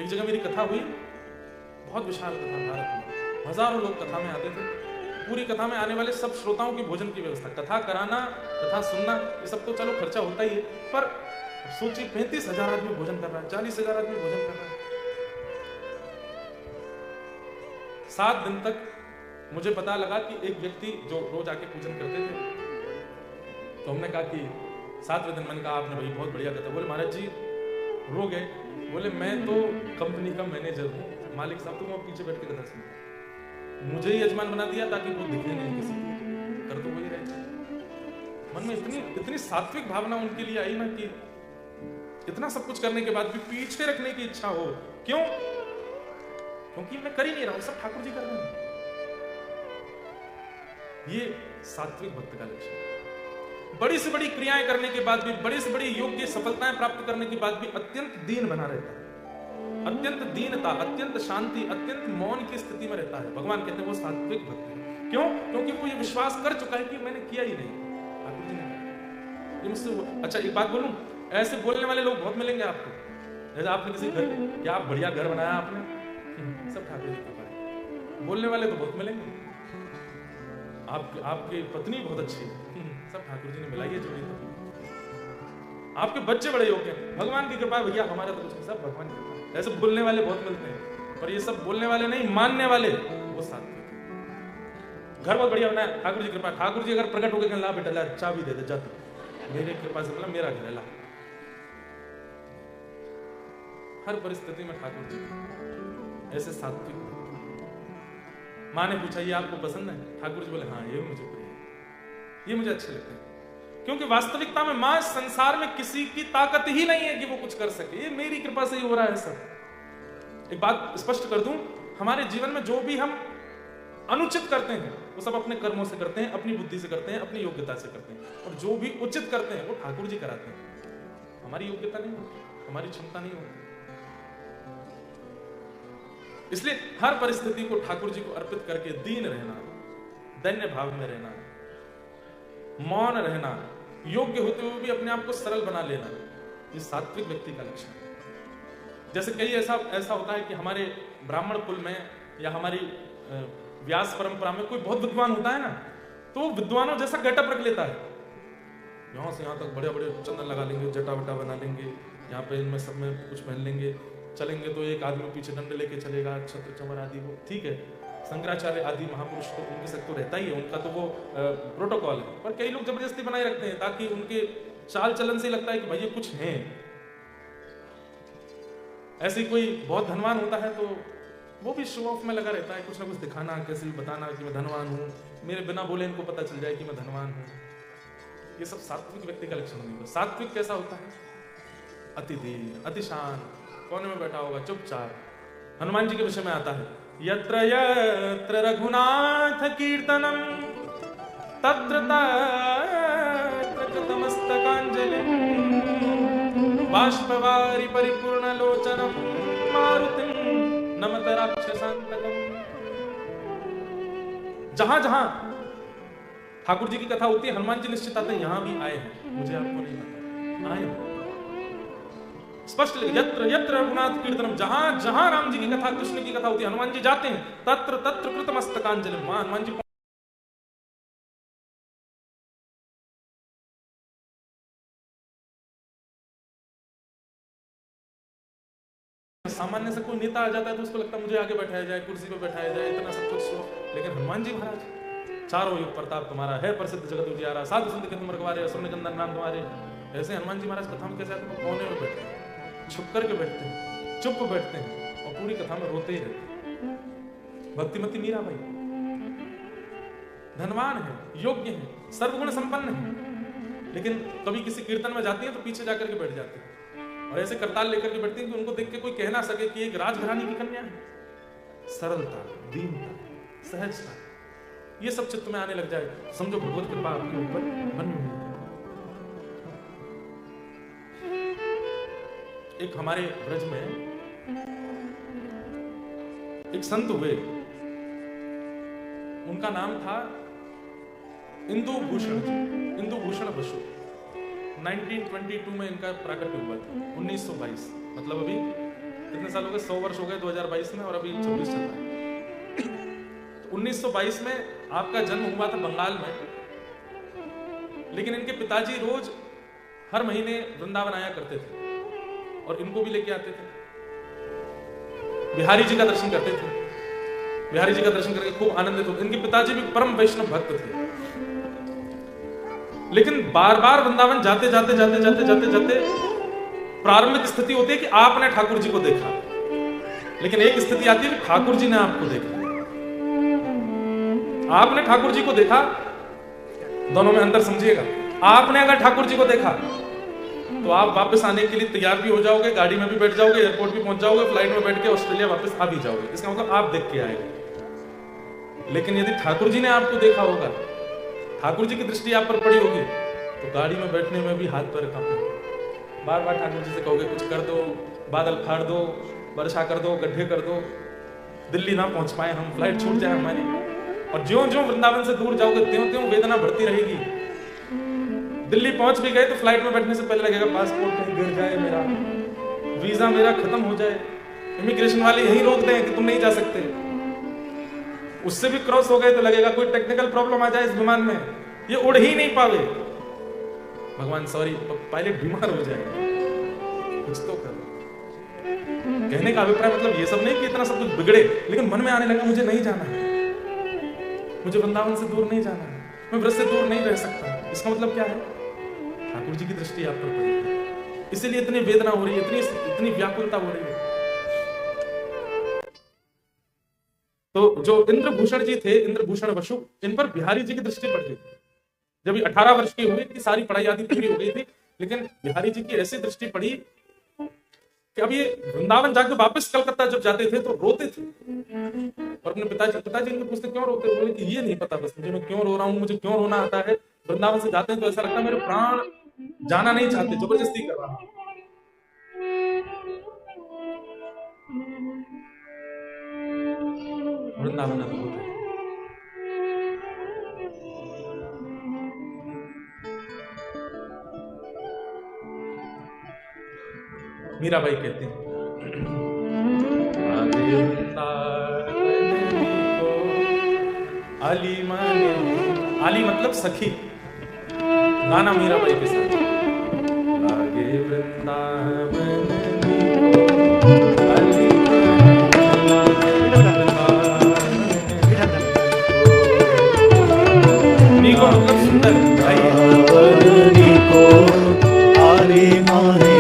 एक जगह मेरी कथा हुई, बहुत विशाल कथा, भारत में हजारों लोग कथा में आते थे। पूरी कथा में आने वाले सब श्रोताओं की भोजन की व्यवस्था, कथा कराना, कथा सुनना, ये सब तो चलो खर्चा होता ही है, पर सोचिए 35,000 आदमी भोजन कर रहा है, 40,000 आदमी भोजन कर रहा है। 7 दिन तक मुझे पता लगा कि एक व्यक्ति जो रोज आके पूजन करते थे, तो हमने कहा कि 7वें दिन मैंने कहा आपने भाई बहुत बढ़िया कथा। बोले महाराज जी रो गए, बोले मैं तो कंपनी का मैनेजर हूँ, मालिक साहब तो मैं पीछे बैठ के कथा सुनता, मुझे ही यजमान बना दिया ताकि वो दिखने नहीं किसी को, कर तो वही रहे। मन में इतनी सात्विक भावना उनके लिए आई ना कि इतना सब कुछ करने के बाद भी पीछे रखने की इच्छा हो। क्यों? क्योंकि मैं कर ही नहीं रहा हूं, सब ठाकुर जी कर रहे हैं। ये सात्विक भक्त का लक्ष्य है। बड़ी से बड़ी क्रियाएं करने के बाद भी, बड़ी से बड़ी योग्य सफलताएं प्राप्त करने के बाद भी अत्यंत दीन बना रहता है। अत्यंत दीनता, अत्यंत शांति, अत्यंत मौन की स्थिति में रहता है, भगवान कहते हैं वो सात्विक भक्त है। क्यों? क्योंकि वो ये विश्वास कर चुका है कि मैंने किया ही नहीं, ठाकुर जी ने कहा। ये मुझसे अच्छा एक बात बोलूं, ऐसे बोलने वाले लोग बहुत मिलेंगे आपको। जैसे आपने किसी घर, क्या बढ़िया घर बनाया आपने, सब ठाकुर जी का है। बोलने वाले तो बहुत मिलेंगे, आपकी पत्नी बहुत अच्छी है, सब ठाकुर जी ने मिलाई है जोड़ी। तो आपके बच्चे बड़े योग्य हैं, भगवान की कृपा है भैया, हमारा तो कुछ नहीं, सब भगवान की कृपा। ऐसे बोलने वाले बहुत मिलते हैं, पर ये सब बोलने वाले नहीं, मानने वाले वो सात्विक है। घर बहुत बढ़िया बनाया, ठाकुर जी कृपा। ठाकुर जी अगर प्रकट होकर ला बेटा ला चाबी दे दे, जाते मेरे कृपा से मतलब मेरा घर है, ला। हर परिस्थिति में ठाकुर जी ऐसे सात्विक। माँ ने पूछा ये आपको पसंद है? ठाकुर जी बोले हाँ ये मुझे प्रिय है, ये मुझे अच्छे लगते हैं। क्योंकि वास्तविकता में मां संसार में किसी की ताकत ही नहीं है कि वो कुछ कर सके, ये मेरी कृपा से ही हो रहा है सब। एक बात स्पष्ट कर दूं, हमारे जीवन में जो भी हम अनुचित करते हैं वो सब अपने कर्मों से करते हैं, अपनी बुद्धि से करते हैं, अपनी योग्यता से करते हैं, और जो भी उचित करते हैं वो ठाकुर जी कराते हैं। हमारी योग्यता नहीं होती, हमारी क्षमता नहीं होती। इसलिए हर परिस्थिति को ठाकुर जी को अर्पित करके दीन रहना, दैन्य भाव में रहना, मौन रहना, योग्य होते हुए भी अपने आप को सरल बना लेना, ये सात्विक व्यक्ति का लक्षण है। जैसे कई ऐसा होता है कि हमारे ब्राह्मण कुल में या हमारी व्यास परंपरा में कोई बहुत विद्वान होता है ना, तो वो विद्वानों जैसा गेटअप रख लेता है, यहां से यहां तक बड़े बड़े चंदन लगा लेंगे, जटा वटा बना लेंगे, यहाँ पे इनमें सब में कुछ पहन लेंगे, चलेंगे तो एक आदमी पीछे डंड लेके चलेगा, छत्र चमर आदि वो ठीक है। शंकराचार्य आदि महापुरुष तो उनके साथ तो रहता ही है, उनका तो वो प्रोटोकॉल है, पर कई लोग जबरदस्ती बनाए रखते हैं ताकि उनके चाल चलन से लगता है कि भाई ये कुछ है। ऐसे कोई बहुत धनवान होता है तो वो भी शो ऑफ में लगा रहता है, कुछ ना कुछ दिखाना, कैसे भी बताना कि मैं धनवान हूँ, मेरे बिना बोले इनको पता चल जाए कि मैं धनवान हूँ। ये सब सात्विक व्यक्ति का लक्षण नहीं होता। सात्विक कैसा होता है? अति दीन, अति शांत, कोने में बैठा होगा चुपचाप। हनुमान जी के विषय में आता है, यत्र यत्र रघुनाथ कीर्तनम तत्र तत्र कृतमस्तकांजलिं बाष्पवारि परिपूर्ण लोचनम मारुतिं नमत राक्षसांतकम्। जहां जहां ठाकुर जी की कथा होती है, हनुमान जी निश्चित आते हैं, यहां भी आए हैं, मुझे आपको नहीं पता, आए हैं। स्पष्ट यत्र यत्र रघुनाथ कीर्तनम, जहां जहां राम जी की कथा, कृष्ण की कथा होती है, हनुमान जी जाते हैं, तत्र तत्र कृतमस्तकांजलि। हनुमान जी सामान्य से कोई नेता आ जाता है तो उसको लगता है मुझे आगे बैठाया जाए, कुर्सी पे बैठाया जाए, इतना सब कुछ शो। लेकिन हनुमान जी महाराज, चारों युग प्रताप तुम्हारा है, प्रसिद्ध जगत उजियारा, साधु संत के तुम रखवारे, असुर निकंदन नाम तुम्हारे। ऐसे हनुमान जी महाराज कथा में कैसे आते हैं? कोने में बैठते हैं, छुप करके बैठते हैं, चुप बैठते हैं, और पूरी कथा में रोते ही रहते हैं। भक्तिमती मीरा भाई धनवान है, योग्य है, सर्वगुण संपन्न है, लेकिन कभी किसी कीर्तन में जाती है तो पीछे जाकर के बैठ जाते हैं, और ऐसे करताल लेकर के बैठती हैं कि उनको देख के कोई कह ना सके कि एक राजघरानी की कन्या है। सरलता, दीनता, सहजता, ये सब चित्त में आने लग जाए, समझो भगवत कृपा आपके ऊपर बनी हुई है। एक हमारे ब्रज में एक संत हुए, उनका नाम था इंदु भूषण जी, इंदु भूषण बसु। 1922 में इनका प्राकट्य हुआ था, 1922, मतलब अभी कितने साल हो गए? 100 वर्ष हो गए 2022 में, और अभी 26 चल रहा है। तो 1922 में आपका जन्म हुआ था बंगाल में, लेकिन इनके पिताजी रोज हर महीने वृंदावन आया करते थे और इनको भी लेके आते थे। बिहारी जी का दर्शन करते थे, बिहारी जी का दर्शन करके खूब आनंदित होते। इनके पिताजी भी परम वैष्णव भक्त थे, लेकिन बार बार वृंदावन जाते जाते जाते जाते जाते जाते प्रारंभिक स्थिति होती है कि आपने ठाकुर जी को देखा, लेकिन एक स्थिति आती है कि ठाकुर जी ने आपको देखा। आपने ठाकुर जी को देखा, दोनों में अंतर समझिएगा। आपने अगर ठाकुर जी को देखा तो आप वापस आने के लिए तैयार भी हो जाओगे, गाड़ी में भी बैठ जाओगे, एयरपोर्ट भी पहुंच जाओगे, फ्लाइट में बैठ के ऑस्ट्रेलिया वापस आ भी जाओगे, इसका मतलब आप देख के आएंगे। लेकिन यदि ठाकुर जी ने आपको देखा होगा, ठाकुर जी की दृष्टि आप पर पड़ी होगी, तो गाड़ी में बैठने में भी हाथ पैर कांपे, बार बार ठाकुर जी से कहोगे कुछ कर दो, बादल फाड़ दो, वर्षा कर दो, गड्ढे कर दो, दिल्ली ना पहुंच पाए हम, फ्लाइट छूट जाए हमारी। और ज्यों ज्यों वृंदावन से दूर जाओगे त्यों त्यों वेदना बढ़ती रहेगी। दिल्ली पहुंच भी गए तो फ्लाइट में बैठने से पहले लगेगा पासपोर्ट कहीं गिर जाए मेरा, वीजा मेरा खत्म हो जाए, इमिग्रेशन वाले यहीं रोक दें कि तुम नहीं जा सकते। उससे भी क्रॉस हो गए तो लगेगा कोई टेक्निकल प्रॉब्लम आ जाए इस विमान में, ये उड़ ही नहीं पावे, भगवान सॉरी पायलट बीमार हो जाए, कुछ तो करो। कहने का अभिप्राय मतलब ये सब नहीं कि इतना सब कुछ बिगड़े, लेकिन मन में आने लगा मुझे नहीं जाना है, मुझे वृंदावन से दूर नहीं जाना है, मैं व्रत से दूर नहीं रह सकता। इसका मतलब क्या है? ठाकुर जी की दृष्टि आप पर पड़ेगी, इसीलिए इतनी वेदना हो रही है, इतनी व्याकुलता हो रही है। तो जो इंद्रभूषण जी थे, इंद्रभूषण वसु, इन पर बिहारी जी की दृष्टि पड़ गई। जब 18 वर्ष की हुई थी, सारी पढ़ाई आदि पूरी हो गई थी, लेकिन बिहारी जी की ऐसी दृष्टि पड़ी कि अब ये वृंदावन जाके वापस कलकत्ता जब जाते थे तो रोते थे और अपने पिताजी इनको पूछते क्यों रोते, बोले कि ये नहीं पता बस मुझे, मैं क्यों रो रहा हूँ, मुझे क्यों रोना आता है। वृंदावन से जाते हैं तो ऐसा लगता है मेरे प्राण जाना नहीं चाहते, जबरदस्ती कर रहा हूं। वृंदावन अद्भुत है। मीराबाई कहती हैं आली माने, आली मतलब सखी, गाना मीराबाई के साथ। आगे वृंदावन नीको मतलब सुंदर, नीको आली माने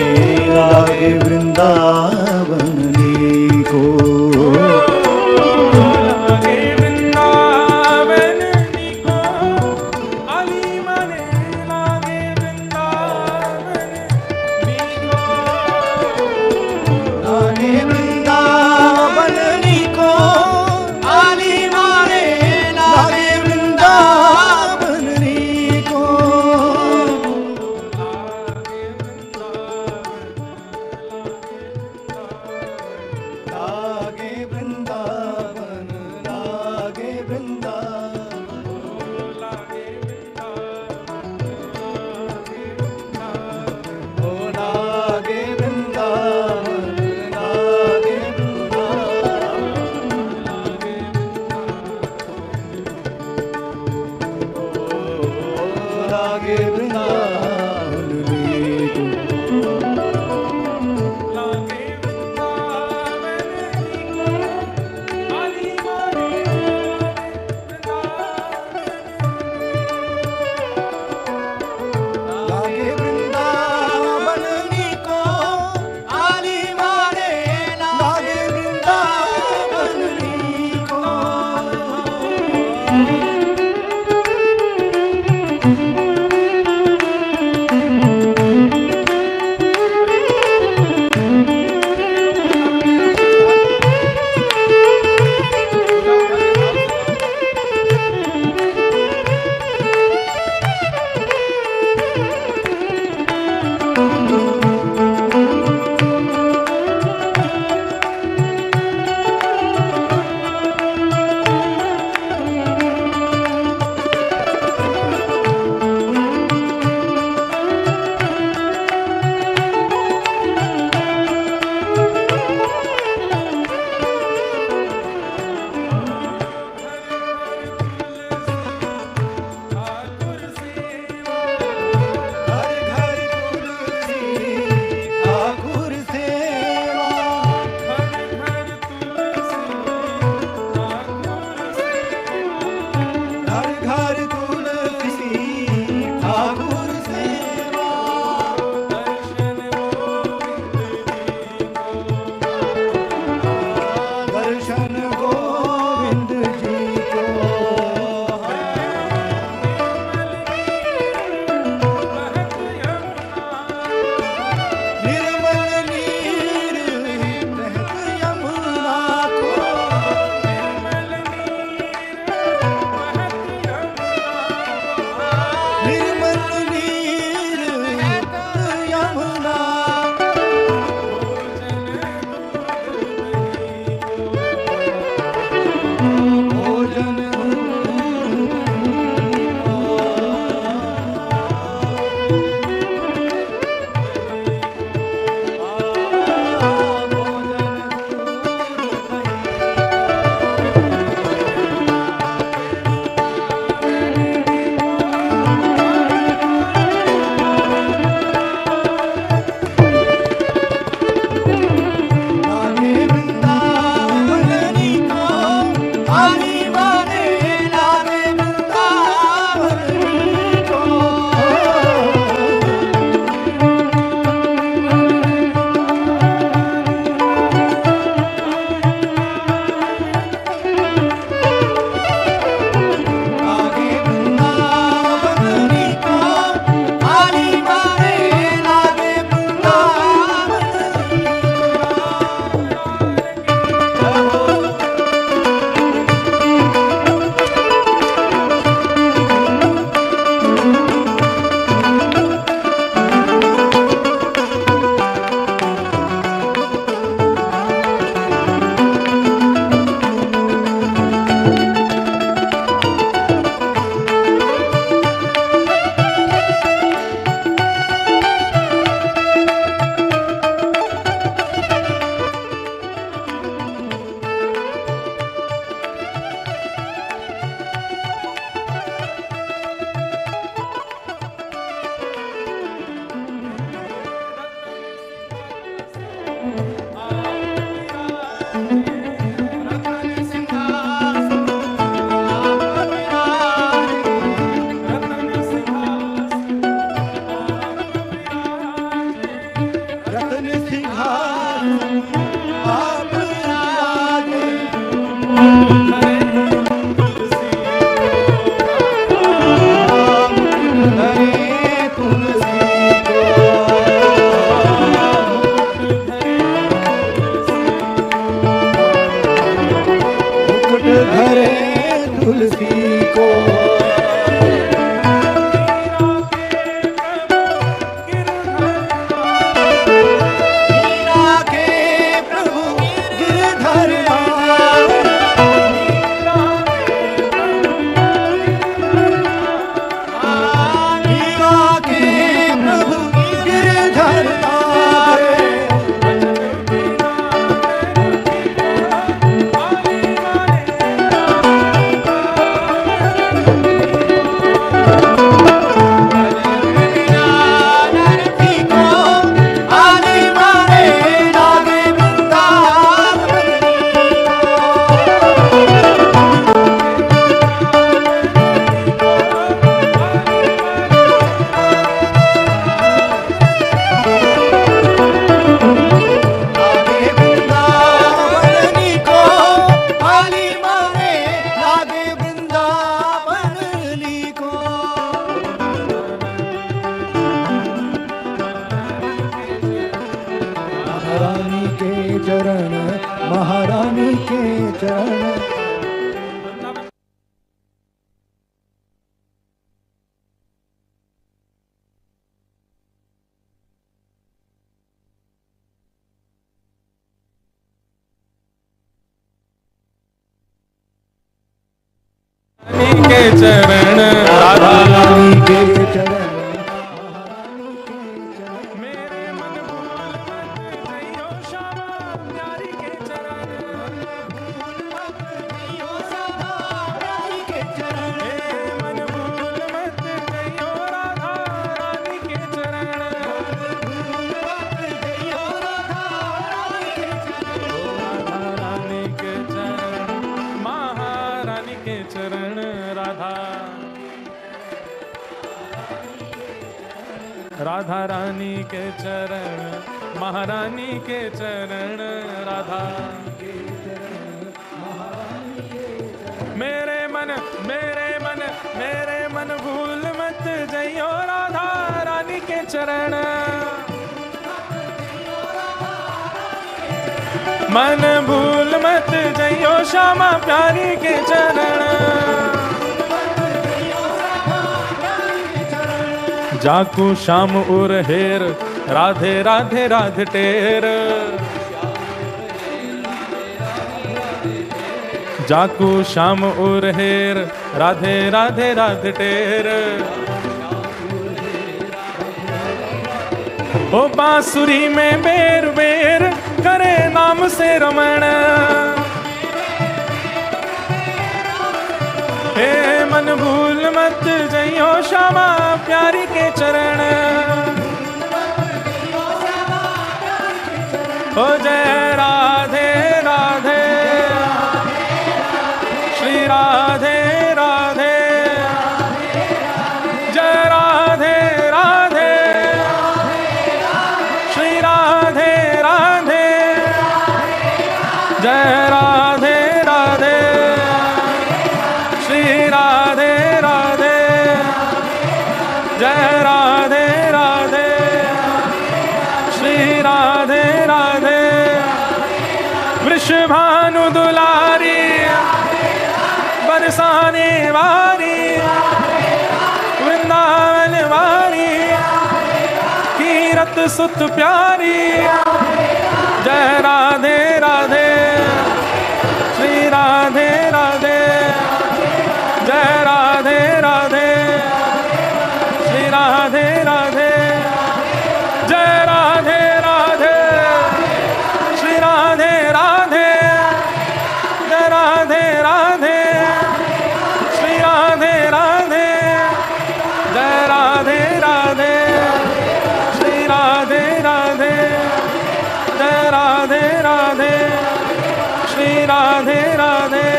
लागे वृंदावन नीको। चरण के चरण राधा रानी के चरण मेरे मन भूल मत जइयो श्यामा प्यारी के चरण भूल मत जइयो श्यामा प्यारी के चरण मन भूल मत जइयो राधा रानी के चरण भूल मत जइयो राधा रानी के चरण राधा रानी के चरण महारानी के चरण राधा राधा रानी के चरण महारानी के चरण राधा मेरे मन भूल मत जइयो राधा रानी के चरण मन भूल मत जइयो श्यामा प्यारी के चरण जाकू श्याम उर हेर राधे राधे राधे टेर जाकू श्याम उर हेर राधे राधे राधे टेर ओ बांसुरी में बेर बेर करे नाम से रमण हे मन भूल मत जइयो श्यामा प्यारी के चरण हो जय राधे राधे श्री राधे राधे जय राधे राधे श्री राधे राधे जय राधे राधे श्री राधे राधे जय राधे राधे श्री राधे राधे वृषभानु दुलारी बरसाने वारी वृंदावन वारी कीरत सुत प्यारी जय राधे राधे श्री राधे राधे जय राधे राधे श्री राधे राधे जय राधे राधे श्री राधे राधे जय राधे राधे श्री राधे राधे जय राधे राधे श्री राधे राधे जय राधे राधे श्री राधे राधे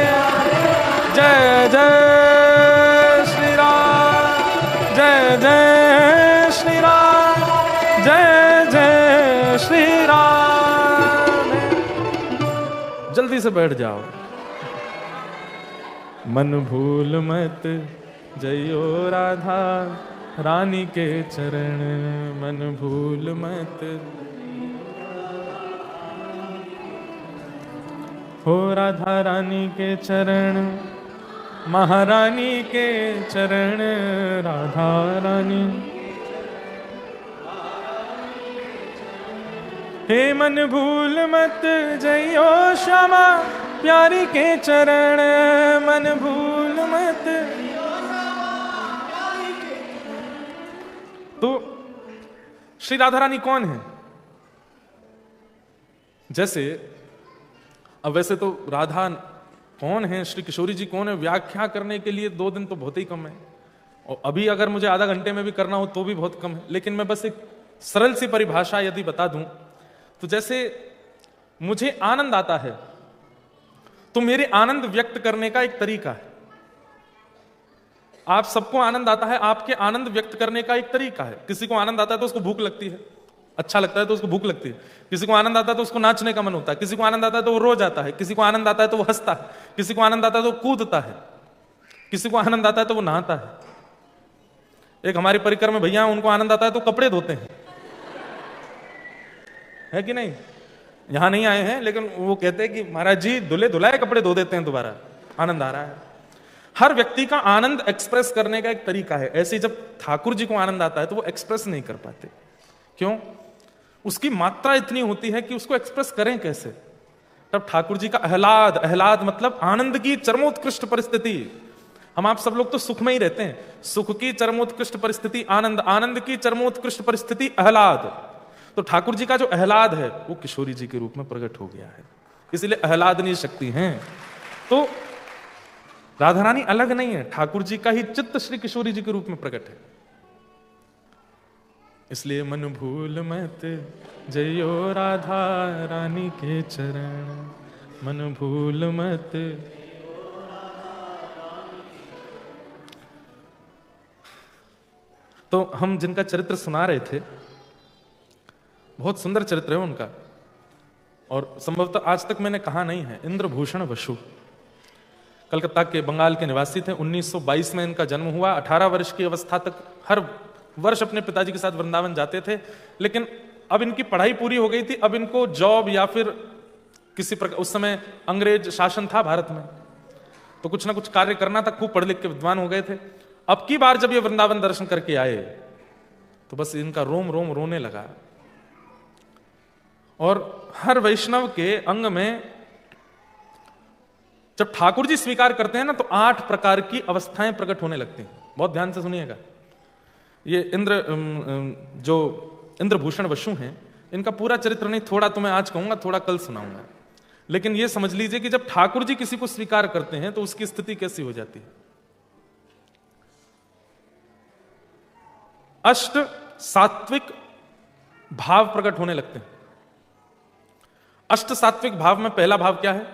जय जय श्री राम जय जय श्री राम जय जय श्री राम जल्दी से बैठ जाओ मन भूल मत जइयो राधा रानी के चरण मन भूल मत हो राधा रानी के चरण महारानी के चरण राधा रानी हे मन भूल मत जइयो श्यामा प्यारी के चरण मन भूल मत। तो श्री राधा रानी कौन है? जैसे अब वैसे तो राधा कौन है, श्री किशोरी जी कौन है, व्याख्या करने के लिए 2 दिन तो बहुत ही कम है, और अभी अगर मुझे आधा घंटे में भी करना हो तो भी बहुत कम है। लेकिन मैं बस एक सरल सी परिभाषा यदि बता दूं तो जैसे मुझे आनंद आता है तो मेरे आनंद व्यक्त करने का एक तरीका है। आप सबको आनंद आता है, आपके आनंद व्यक्त करने का एक तरीका है। किसी को आनंद आता है तो उसको भूख लगती है, अच्छा लगता है तो उसको भूख लगती है। किसी को आनंद आता है तो उसको नाचने का मन होता है, किसी को आनंद आता है तो वो रो जाता है, किसी को आनंद आता है तो वो हंसता है, किसी को आनंद आता है तो वो कूदता है, किसी को आनंद आता है तो वो नहाता है। एक हमारी परिकर में भैया, उनको आनंद आता है तो कपड़े धोते हैं, है कि नहीं? यहां नहीं आए हैं, लेकिन वो कहते हैं कि महाराज जी दुल्हे धुलाए कपड़े धो देते हैं दोबारा, आनंद आ रहा है। हर व्यक्ति का आनंद एक्सप्रेस करने का एक तरीका है। ऐसे जब ठाकुर जी को आनंद आता है तो वो एक्सप्रेस नहीं कर पाते। क्यों? उसकी मात्रा इतनी होती है कि उसको एक्सप्रेस करें कैसे। तब ठाकुर जी का आह्लाद, आह्लाद मतलब आनंद की चरमोत्कृष्ट परिस्थिति। हम आप सब लोग तो सुख में ही रहते हैं, सुख की चरमोत्कृष्ट परिस्थिति आनंद, आनंद की चरमोत्कृष्ट परिस्थिति आह्लाद। तो ठाकुर जी का जो आह्लाद है वो किशोरी जी के रूप में प्रकट हो गया है, इसलिए आह्लादनीय शक्ति है। तो राधा रानी अलग नहीं है, ठाकुर जी का ही चित्त श्री किशोरी जी के रूप में प्रकट है। इसलिए मन भूल मत जयो राधा रानी के चरण, मन भूल मत। तो हम जिनका चरित्र सुना रहे थे, बहुत सुंदर चरित्र है उनका, और संभवतः आज तक मैंने कहा नहीं है। इंद्रभूषण बसु कलकत्ता के, बंगाल के निवासी थे। 1922 में इनका जन्म हुआ। 18 वर्ष की अवस्था तक हर वर्ष अपने पिताजी के साथ वृंदावन जाते थे, लेकिन अब इनकी पढ़ाई पूरी हो गई थी। अब इनको जॉब या फिर किसी प्रकार, उस समय अंग्रेज शासन था भारत में, तो कुछ ना कुछ कार्य करना था। खूब पढ़ लिख के विद्वान हो गए थे। अब की बार जब ये वृंदावन दर्शन करके आए तो बस इनका रोम रोम रोने लगा। और हर वैष्णव के अंग में जब ठाकुर जी स्वीकार करते हैं ना, तो 8 प्रकार की अवस्थाएं प्रकट होने लगती हैं। बहुत ध्यान से सुनिएगा। ये जो इंद्रभूषण बसु हैं, इनका पूरा चरित्र नहीं, थोड़ा तो मैं आज कहूंगा, थोड़ा कल सुनाऊंगा। लेकिन ये समझ लीजिए कि जब ठाकुर जी किसी को स्वीकार करते हैं तो उसकी स्थिति कैसी हो जाती है। अष्ट सात्विक भाव प्रकट होने लगते हैं। अष्ट सात्विक भाव में पहला भाव क्या है?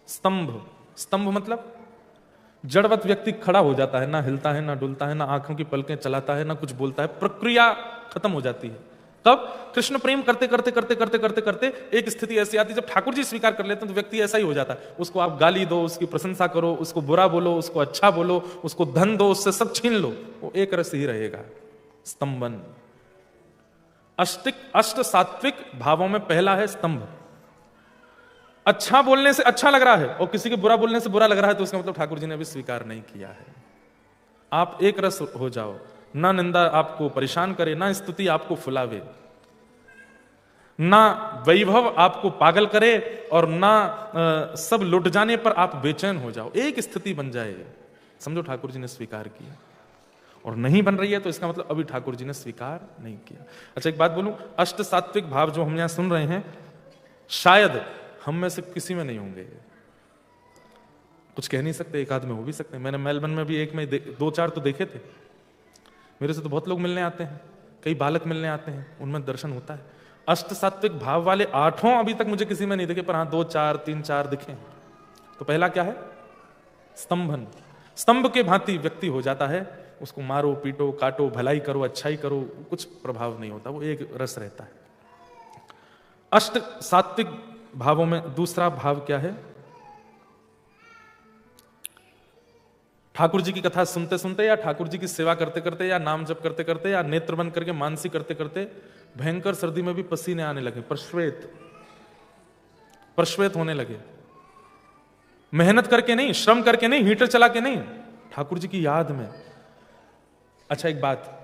स्तंभ। स्तंभ मतलब जड़वत व्यक्ति खड़ा हो जाता है, ना हिलता है, ना डुलता है, ना आंखों की पलकें चलाता है, ना कुछ बोलता है, प्रक्रिया खत्म हो जाती है। तब कृष्ण प्रेम करते करते करते करते करते करते एक स्थिति ऐसी आती है जब ठाकुर जी स्वीकार कर लेते हैं तो व्यक्ति ऐसा ही हो जाता है। उसको आप गाली दो, उसकी प्रशंसा करो, उसको बुरा बोलो, उसको अच्छा बोलो, उसको धन दो, उससे सब छीन लो, वो एक रस ही रहेगा, स्तंभन। अष्ट सात्विक भावों में पहला है स्तंभ। अच्छा बोलने से अच्छा लग रहा है और किसी के बुरा बोलने से बुरा लग रहा है तो उसका मतलब ठाकुर जी ने अभी स्वीकार नहीं किया है। आप एक रस हो जाओ, ना निंदा आपको परेशान करे, ना स्तुति आपको फुलावे, ना वैभव आपको पागल करे, और ना सब लुट जाने पर आप बेचैन हो जाओ। एक स्थिति बन जाए, समझो ठाकुर जी ने स्वीकार किया। और नहीं बन रही है तो इसका मतलब अभी ठाकुर जी ने स्वीकार नहीं किया। अच्छा एक बात बोलूं, अष्ट सात्विक भाव जो हम यहां सुन रहे हैं, शायद हम में से किसी में नहीं होंगे। कुछ कह नहीं सकते, एक आध में हो भी सकते हैं। मैंने मेलबर्न में भी एक में 2-4 तो देखे थे। मेरे से तो बहुत लोग मिलने आते हैं, कई बालक मिलने आते हैं, उनमें दर्शन होता है। अष्ट सात्विक भाव वाले 8 अभी तक मुझे किसी में नहीं दिखे, पर हाँ 2-4 3-4 दिखे। तो पहला क्या है? स्तंभन। स्तंभ के भांति व्यक्ति हो जाता है, उसको मारो पीटो काटो, भलाई करो अच्छाई करो, कुछ प्रभाव नहीं होता, वो एक रस रहता है। अष्ट सात्विक भावों में दूसरा भाव क्या है? ठाकुर जी की कथा सुनते सुनते या ठाकुर जी की सेवा करते करते या नाम जप करते करते या नेत्र बंद करके मानसी करते करते भयंकर सर्दी में भी पसीने आने लगे, प्रश्वेत होने लगे। मेहनत करके नहीं, श्रम करके नहीं, हीटर चला के नहीं, ठाकुर जी की याद में। अच्छा एक बात,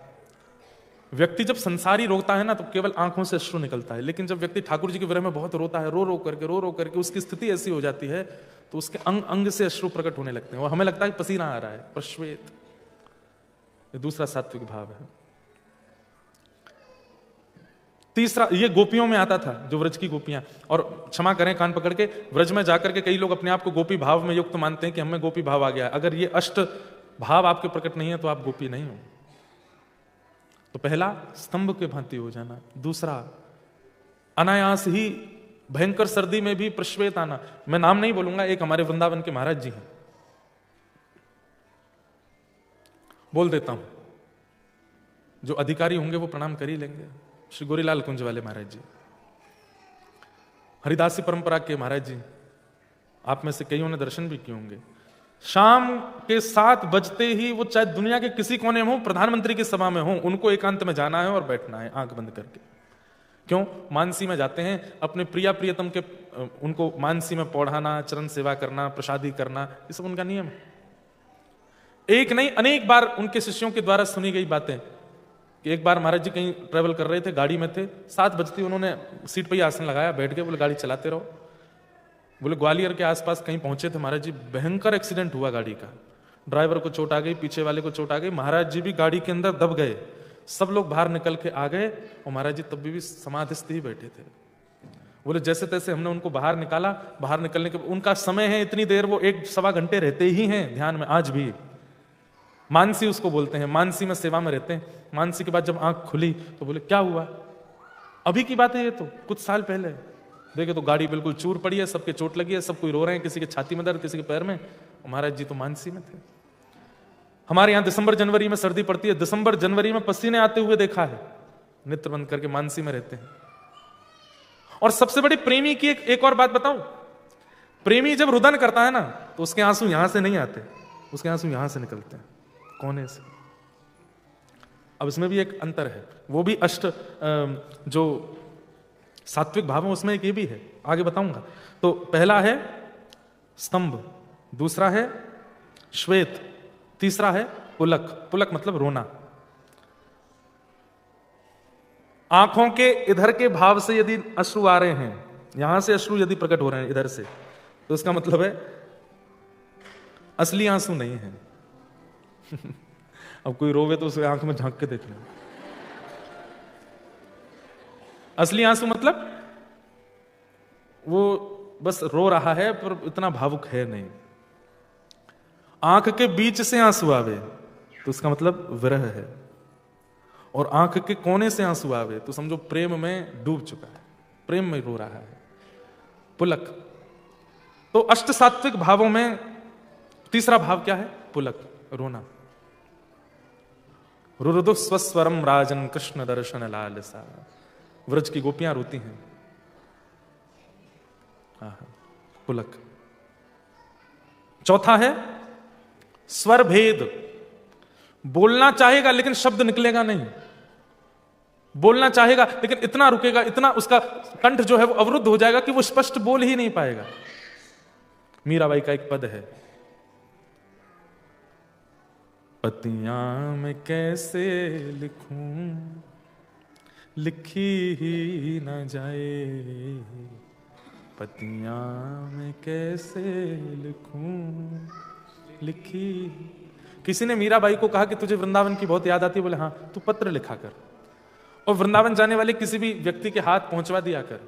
व्यक्ति जब संसारी रोता है ना तो केवल आंखों से अश्रु निकलता है, लेकिन जब व्यक्ति ठाकुर जी के विरह में बहुत रोता है, रो रो करके उसकी स्थिति ऐसी हो जाती है तो उसके अंग अंग से अश्रु प्रकट होने लगते हैं और हमें लगता है पसीना आ रहा है, प्रश्वेत। ये दूसरा सात्विक भाव है। तीसरा, ये गोपियों में आता था, जो व्रज की गोपियां, और क्षमा करें कान पकड़ के, व्रज में जाकर के कई लोग अपने आप को गोपी भाव में युक्त मानते हैं कि हमें गोपी भाव आ गया। अगर ये अष्ट भाव आपके प्रकट नहीं है तो आप गोपी नहीं हो। तो पहला स्तंभ के भांति हो जाना, दूसरा अनायास ही भयंकर सर्दी में भी प्रश्वेत आना। मैं नाम नहीं बोलूंगा, एक हमारे वृंदावन के महाराज जी हैं, बोल देता हूं, जो अधिकारी होंगे वो प्रणाम कर ही लेंगे। श्री गोरीलाल कुंज वाले महाराज जी, हरिदासी परंपरा के महाराज जी, आप में से कईयों ने दर्शन भी किए होंगे। शाम के 7 बजते ही वो चाहे दुनिया के किसी कोने में हो, प्रधानमंत्री की सभा में हो, उनको एकांत में जाना है और बैठना है आंख बंद करके। क्यों? मानसी में जाते हैं, अपने प्रिया प्रियतम के उनको मानसी में पौढ़ाना, चरण सेवा करना, प्रसादी करना, ये सब उनका नियम है। एक नहीं अनेक बार उनके शिष्यों के द्वारा सुनी गई बातें कि एक बार महाराज जी कहीं ट्रेवल कर रहे थे, गाड़ी में थे, 7 बजते उन्होंने सीट पर ही आसन लगाया, बैठ गए, बोले गाड़ी चलाते रहो। बोले ग्वालियर के आसपास कहीं पहुंचे थे महाराज जी, भयंकर एक्सीडेंट हुआ गाड़ी का, ड्राइवर को चोट आ गई, पीछे वाले को चोट आ गई, महाराज जी भी गाड़ी के अंदर दब गए, सब लोग बाहर निकल के आ गए और महाराज जी तब भी समाधिस्थ ही बैठे थे। बोले जैसे तैसे हमने उनको बाहर निकाला, बाहर निकलने के उनका समय है इतनी देर, वो 1-1.25 घंटे रहते ही हैं ध्यान में आज भी। मानसी उसको बोलते हैं, मानसी में सेवा में रहते हैं। मानसी के बाद जब आंख खुली तो बोले क्या हुआ? अभी की बात है ये, तो कुछ साल पहले देखे तो गाड़ी बिल्कुल चूर पड़ी है, सबके चोट लगी है, सब कोई रो रहे हैं, किसी के छाती में दर्द, किसी के पैर में। महाराज जी तो मानसी में थे। हमारे यहाँ दिसंबर जनवरी में सर्दी पड़ती है, दिसंबर जनवरी में पसीने आते हुए देखा है, नेत्र बंद करके मानसी में रहते हैं। और सबसे बड़ी प्रेमी की एक और बात बताऊं, प्रेमी जब रुदन करता है ना तो उसके आंसू यहां से नहीं आते, उसके आंसू यहां से निकलते हैं, कोने से। अब इसमें भी एक अंतर है, वो भी जो सात्विक भाव है उसमें एक ये भी है, आगे बताऊंगा। तो पहला है स्तंभ, दूसरा है श्वेत, तीसरा है पुलक। पुलक मतलब रोना। आंखों के इधर के भाव से यदि अश्रु आ रहे हैं, यहां से अश्रु यदि प्रकट हो रहे हैं इधर से, तो इसका मतलब है असली आंसू नहीं है। अब कोई रोवे तो उसे आंख में झांक के देख लें। असली आंसू मतलब वो बस रो रहा है पर इतना भावुक है नहीं। आंख के बीच से आंसू आवे तो उसका मतलब विरह है, और आंख के कोने से आंसू आवे तो समझो प्रेम में डूब चुका है, प्रेम में रो रहा है। पुलक। तो अष्ट सात्विक भावों में तीसरा भाव क्या है? पुलक, रोना। रुरुदु स्वस्वरम राजन कृष्ण दर्शन लालसा। व्रज की गोपियां रोती हैं। पुलक। चौथा है स्वर भेद। बोलना चाहेगा लेकिन शब्द निकलेगा नहीं, बोलना चाहेगा लेकिन इतना रुकेगा, इतना उसका कंठ जो है वो अवरुद्ध हो जाएगा कि वो स्पष्ट बोल ही नहीं पाएगा। मीराबाई का एक पद है, पतियां मैं कैसे लिखूं लिखी ही न जाए, पतियां मैं कैसे लिखूं लिखी। किसी ने मीराबाई को कहा कि तुझे वृंदावन की बहुत याद आती है, बोले हाँ, तू पत्र लिखा कर और वृंदावन जाने वाले किसी भी व्यक्ति के हाथ पहुंचवा दिया कर।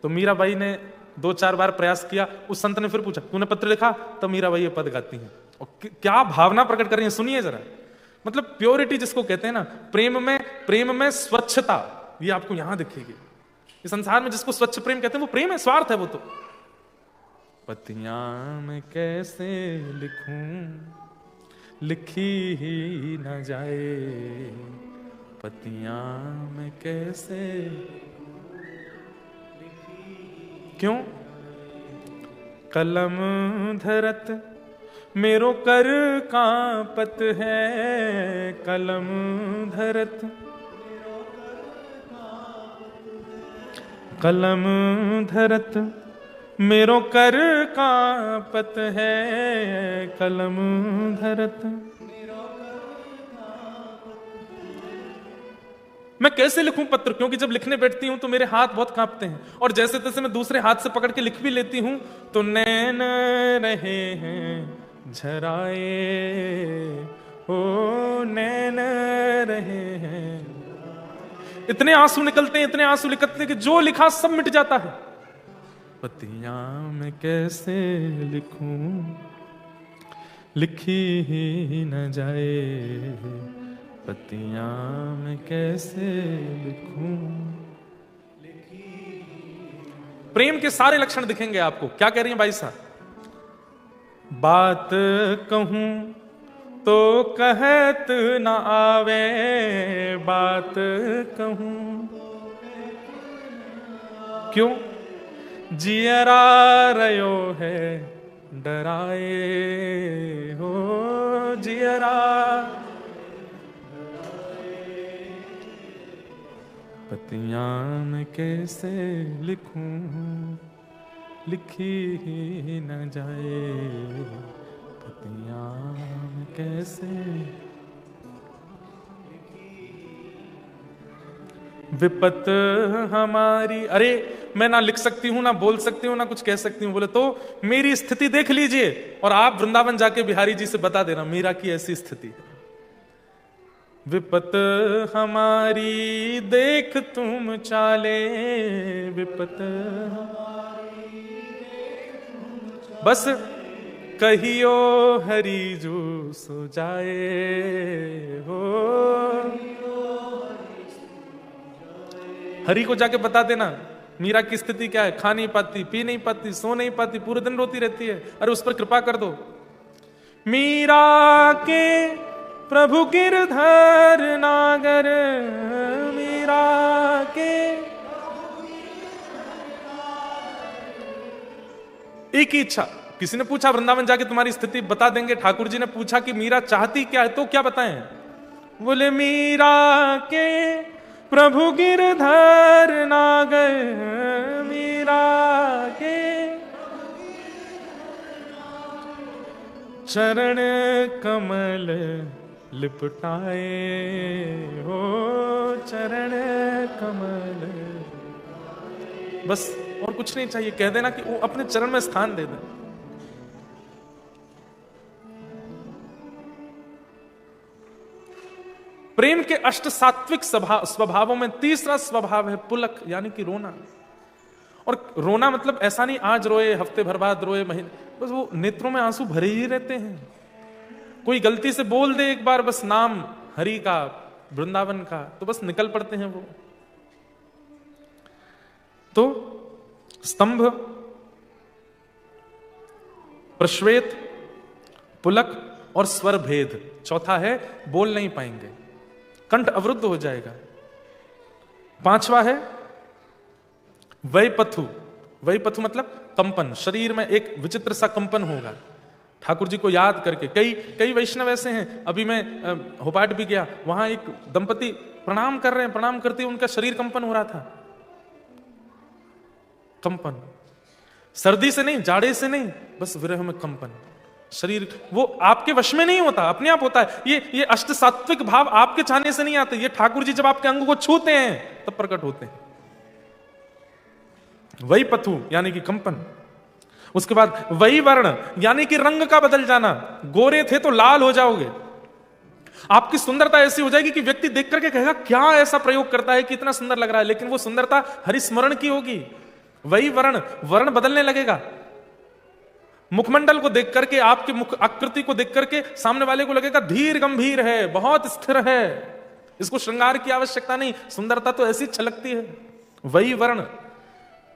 तो मीराबाई ने 2-4 बार प्रयास किया, उस संत ने फिर पूछा तूने पत्र लिखा? तब मीराबाई ये पद गाती हैं और क्या भावना प्रकट कर रही है, सुनिए जरा। मतलब प्योरिटी जिसको कहते हैं ना, प्रेम में स्वच्छता, ये आपको यहां दिखेगी। इस संसार में जिसको स्वच्छ प्रेम कहते हैं वो प्रेम है, स्वार्थ है वो तो। पतियां मैं कैसे लिखूं लिखी ही न जाए, पतियां मैं कैसे। क्यों? कलम धरत मेरो कर कांपत है, कलम धरत कलम धरत मेरो कर कांपत है, कलम धरत। मैं कैसे लिखूं पत्र? क्योंकि जब लिखने बैठती हूं तो मेरे हाथ बहुत कांपते हैं, और जैसे तैसे मैं दूसरे हाथ से पकड़ के लिख भी लेती हूं तो नैन रहे हैं झराए, ओ नैन रहे हैं। इतने आंसू निकलते हैं, इतने आंसू निकलते हैं कि जो लिखा सब मिट जाता है। पतियां मैं कैसे लिखूं लिखी ही न जाए, पतियां मैं कैसे लिखूं। प्रेम के सारे लक्षण दिखेंगे आपको। क्या कह रही हैं भाई साहब? बात कहूं तो कहत न आवे, बात कहूं क्यों? जियरा रयो है डराए, हो जियरा। पतियां मैं कैसे लिखूं, लिखी ही न जाए, पतियां मैं कैसे। विपत हमारी, अरे मैं ना लिख सकती हूं, ना बोल सकती हूं, ना कुछ कह सकती हूं। बोले तो मेरी स्थिति देख लीजिए और आप वृंदावन जाके बिहारी जी से बता देना मीरा की ऐसी स्थिति है। विपत हमारी देख तुम चाले, विपत बस कहियो हरि जो सो जाए हो। हरि को जाके बता देना मीरा की स्थिति क्या है, खा नहीं पाती, पी नहीं पाती, सो नहीं पाती, पूरे दिन रोती रहती है, अरे उस पर कृपा कर दो। मीरा के प्रभु गिरधर नागर, मीरा के। एक ही इच्छा, किसी ने पूछा वृंदावन जाके तुम्हारी स्थिति बता देंगे, ठाकुर जी ने पूछा कि मीरा चाहती क्या है, तो क्या बताएं? बोले मीरा के प्रभु गिरधर नागर, मीरा के चरण कमल लिपटाए हो, चरण कमल। बस और कुछ नहीं चाहिए, कह देना कि वो अपने चरण में स्थान दे दे। प्रेम के अष्ट सात्विक स्वभावों में तीसरा स्वभाव है पुलक, यानी कि रोना। और रोना मतलब ऐसा नहीं आज रोए, हफ्ते भर बाद रोए, महीने, बस वो नेत्रों में आंसू भरे ही रहते हैं। कोई गलती से बोल दे एक बार बस नाम हरि का, वृंदावन का, तो बस निकल पड़ते हैं वो। तो स्तंभ, प्रश्वेत, पुलक और स्वर भेद। चौथा है बोल नहीं पाएंगे, कंठ अवरुद्ध हो जाएगा। पांचवा है वैपथु। वैपथु मतलब कंपन, शरीर में एक विचित्र सा कंपन होगा ठाकुर जी को याद करके। कई वैष्णव ऐसे हैं, अभी मैं होपाट भी गया, वहां एक दंपति प्रणाम कर रहे हैं, प्रणाम करते उनका शरीर कंपन हो रहा था। कंपन सर्दी से नहीं, जाड़े से नहीं, बस विरह में कंपन। शरीर वो आपके वश में नहीं होता, अपने आप होता है। ये अष्ट सात्विक भाव आपके चाहने से नहीं आते, ये ठाकुर जी जब आपके अंग को छूते हैं तब प्रकट होते हैं। वही पथु यानी कि कंपन। उसके बाद वही वर्ण यानी कि रंग का बदल जाना। गोरे थे तो लाल हो जाओगे, आपकी सुंदरता ऐसी हो जाएगी कि व्यक्ति देख करके कहेगा क्या ऐसा प्रयोग करता है कि इतना सुंदर लग रहा है, लेकिन वो सुंदरता हरिस्मरण की होगी। वही वर्ण बदलने लगेगा। मुखमंडल को देख करके, आपके मुख आकृति को देख करके सामने वाले को लगेगा धीर गंभीर है, बहुत स्थिर है, इसको श्रृंगार की आवश्यकता नहीं, सुंदरता तो ऐसी छलकती है। वही वर्ण।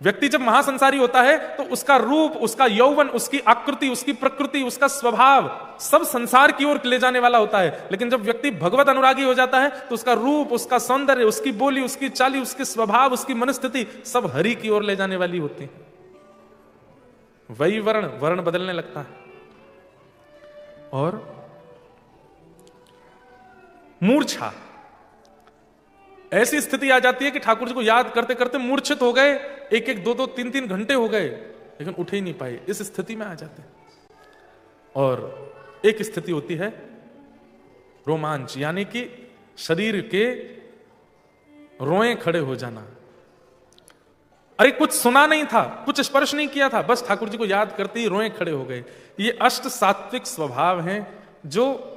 व्यक्ति जब महासंसारी होता है तो उसका रूप, उसका यौवन, उसकी आकृति, उसकी प्रकृति, उसका स्वभाव सब संसार की ओर ले जाने वाला होता है। लेकिन जब व्यक्ति भगवत अनुरागी हो जाता है तो उसका रूप, उसका सौंदर्य, उसकी बोली, उसकी चाली, उसके स्वभाव, उसकी मनस्थिति सब हरि की ओर ले जाने वाली होती है। वही वर्ण बदलने लगता है। और मूर्छा, ऐसी स्थिति आ जाती है कि ठाकुर जी को याद करते करते मूर्छित हो गए, एक दो 3 घंटे हो गए, लेकिन उठे ही नहीं पाए। इस स्थिति में आ जाते हैं। और एक स्थिति होती है रोमांच, यानी कि शरीर के रोए खड़े हो जाना। अरे कुछ सुना नहीं था, कुछ स्पर्श नहीं किया था, बस ठाकुर जी को याद करते ही रोए खड़े हो गए। ये अष्ट सात्विक स्वभाव हैं जो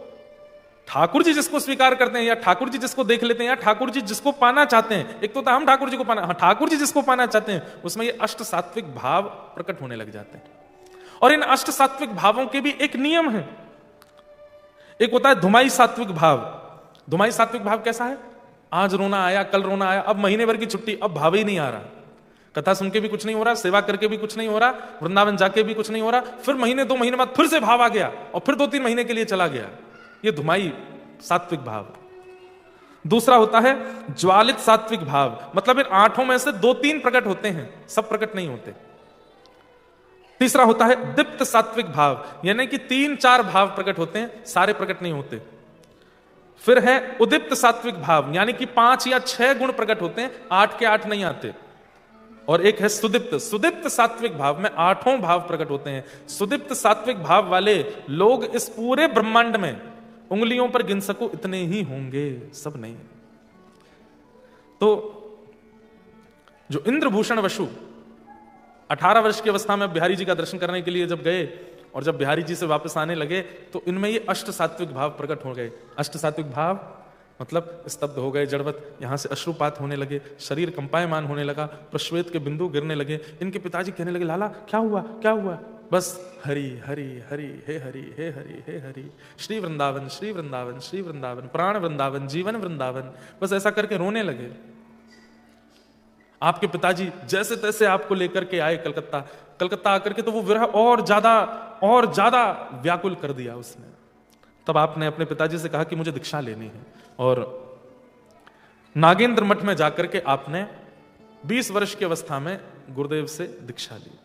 ठाकुर जी जिसको स्वीकार करते हैं, या ठाकुर जी जिसको देख लेते हैं, या ठाकुर जी जिसको पाना चाहते हैं। एक तो हम ठाकुर जी को पाना, ठाकुर जी जिसको पाना चाहते हैं, उसमें ये अष्ट सात्विक भाव प्रकट होने लग जाते हैं। और इन अष्ट सात्विक भावों के भी एक नियम है। एक होता है धुमाई सात्विक भाव। धुमाई सात्विक भाव कैसा है? आज रोना आया, कल रोना आया, अब महीने भर की छुट्टी, अब भाव ही नहीं आ रहा। कथा सुन के भी कुछ नहीं हो रहा, सेवा करके भी कुछ नहीं हो रहा, वृंदावन जाके भी कुछ नहीं हो रहा, फिर महीने 2 महीने बाद फिर से भाव आ गया और फिर 2-3 महीने के लिए चला गया। ये धुमाई सात्विक भाव। दूसरा होता है ज्वालित सात्विक भाव, मतलब इन 8 में से 2-3 प्रकट होते हैं, सब प्रकट नहीं होते। तीसरा होता है दीप्त सात्विक भाव, यानी कि 3-4 भाव प्रकट होते हैं, सारे प्रकट नहीं होते। फिर है उदीप्त सात्विक भाव, यानी कि 5 या 6 गुण प्रकट होते हैं, 8 के 8 नहीं आते। और एक है सुदीप्त, सुदीप्त सात्विक भाव में 8 भाव प्रकट होते हैं। सुदीप्त सात्विक भाव वाले लोग इस पूरे ब्रह्मांड में उंगलियों पर गिन सको इतने ही होंगे, सब नहीं। तो जो इंद्रभूषण वसु 18 वर्ष की अवस्था में बिहारी जी का दर्शन करने के लिए जब गए और जब बिहारी जी से वापस आने लगे तो इनमें ये अष्ट सात्विक भाव प्रकट हो गए। अष्ट सात्विक भाव मतलब स्तब्ध हो गए, जड़वत, यहां से अश्रुपात होने लगे, शरीर कंपायमान होने लगा, प्रश्वेत के बिंदु गिरने लगे। इनके पिताजी कहने लगे, लाला क्या हुआ क्या हुआ? बस हरि हरि हरि हे हरि हे हरि हे हरि, श्री वृंदावन श्री वृंदावन श्री वृंदावन, प्राण वृंदावन जीवन वृंदावन, बस ऐसा करके रोने लगे। आपके पिताजी जैसे तैसे आपको लेकर के आए कलकत्ता। कलकत्ता आकर के तो वो विरह और ज्यादा व्याकुल कर दिया उसने। तब आपने अपने पिताजी से कहा कि मुझे दीक्षा लेनी है, और नागेंद्र मठ में जाकर के आपने 20 वर्ष की अवस्था में गुरुदेव से दीक्षा ली।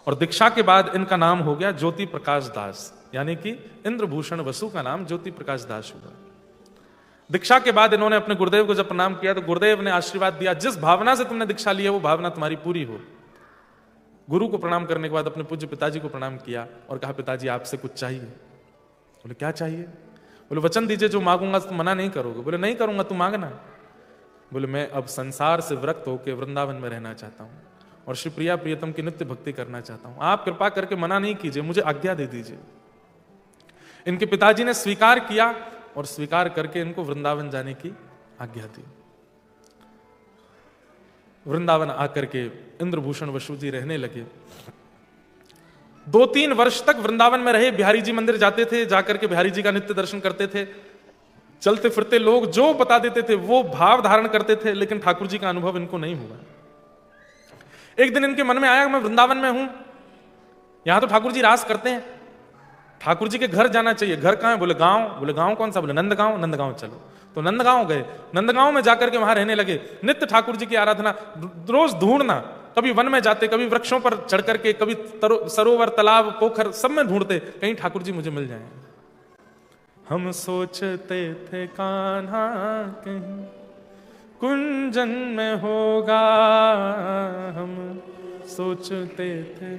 और दीक्षा के बाद इनका नाम हो गया ज्योति प्रकाश दास, यानी कि इंद्रभूषण वसु का नाम ज्योति प्रकाश दास हुआ। दीक्षा के बाद इन्होंने अपने गुरुदेव को जब प्रणाम किया तो गुरुदेव ने आशीर्वाद दिया, जिस भावना से तुमने दीक्षा ली है वो भावना तुम्हारी पूरी हो। गुरु को प्रणाम करने के बाद अपने पूज्य पिताजी को प्रणाम किया और कहा, पिताजी आपसे कुछ चाहिए? बोले क्या चाहिए? बोले वचन दीजिए जो मांगूंगा तुम मना नहीं करोगे। बोले नहीं करूंगा, तू मांगना। बोले मैं अब संसार से विरक्त होकर वृंदावन में रहना चाहता हूं और श्री प्रिया प्रियतम की नित्य भक्ति करना चाहता हूं, आप कृपा करके मना नहीं कीजिए, मुझे आज्ञा दे दीजिए। इनके पिताजी ने स्वीकार किया और स्वीकार करके इनको वृंदावन जाने की आज्ञा दी। वृंदावन आकर के इंद्रभूषण वसु जी रहने लगे। 2-3 वर्ष तक वृंदावन में रहे। बिहारी जी मंदिर जाते थे, जाकर के बिहारी जी का नित्य दर्शन करते थे। चलते फिरते लोग जो बता देते थे वो भाव धारण करते थे, लेकिन ठाकुर जी का अनुभव इनको नहीं हुआ। एक दिन इनके मन में आया, मैं वृंदावन में हूं, यहां तो ठाकुर जी रास करते हैं, ठाकुर जी के घर जाना चाहिए। घर कहां है? बोले गांव। बोले गांव कौन सा? बोले नंदगांव। नंदगांव चलो। तो नंदगांव गए। नंदगांव में जाकर के वहां रहने लगे। नित्य ठाकुर जी की आराधना, रोज ढूंढना, कभी वन में जाते, कभी वृक्षों पर चढ़ करके, कभी सरोवर तालाब पोखर सब में ढूंढते, कहीं ठाकुर जी मुझे मिल जाएं। हम सोचते थे कान्हा कहीं कुंजन में होगा, हम सोचते थे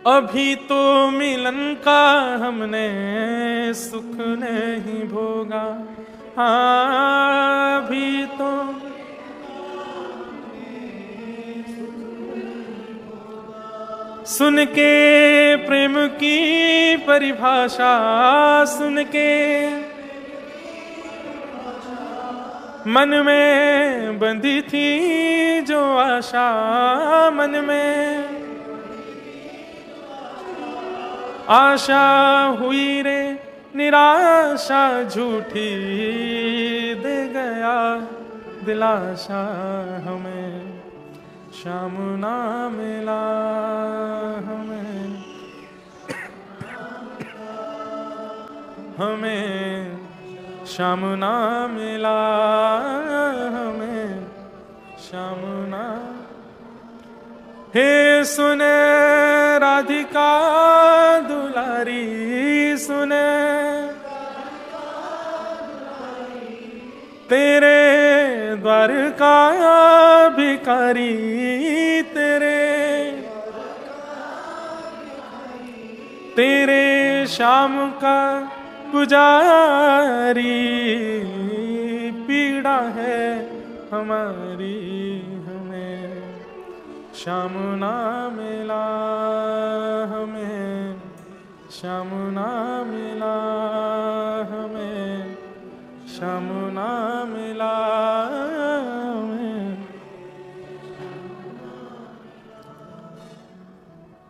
अभी तो मिलन का हमने सुख नहीं भोगा, हाँ अभी तो सुन के प्रेम की परिभाषा, सुन के मन में बंधी थी जो आशा, मन में आशा हुई रे निराशा, झूठी दे गया दिलासा हमें, श्याम ना मिला हमें, हमें श्याम ना मिला हमें, श्याम ना। हे सुने राधिका दुलारी, सुने तेरे द्वार का भिखारी, तेरे श्याम का पुजारी, पीड़ा है हमारी, हमें श्याम ना मिला हमें, श्याम ना मिला हमें, श्याम ना मिला हमें।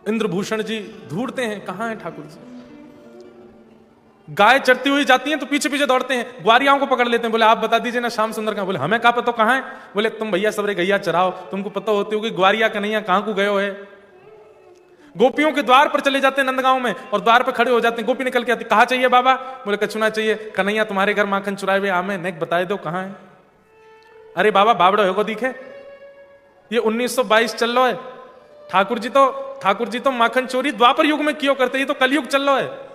इंद्रभूषण जी ढूंढते हैं कहां है ठाकुर जी। गाय चरती हुई जाती हैं तो पीछे पीछे दौड़ते हैं, ग्वारियाओं को पकड़ लेते हैं। बोले आप बता दीजिए ना श्याम सुंदर कहां? बोले हमें क्या पता कहां है। बोले तुम भैया सबरे गैया चराओ, तुमको पता होती होगी ग्वारिया कन्हैया कहां को गए है। गोपियों के द्वार पर चले जाते हैं नंदगांव में और द्वार पर खड़े हो जाते हैं। गोपी निकल के आती, कहा चाहिए बाबा? बोले कछुना चाहिए। कन्हैया तुम्हारे घर माखन चुराए हुए आमे, नेक बताए दो कहां है। अरे बाबा बाबड़ो होगो दिखे, ये 1922 चल लो है, ठाकुर जी तो ठाकुर जी तो माखन चोरी द्वापर युग में क्यों करते, ये तो कलयुग चल रहा है।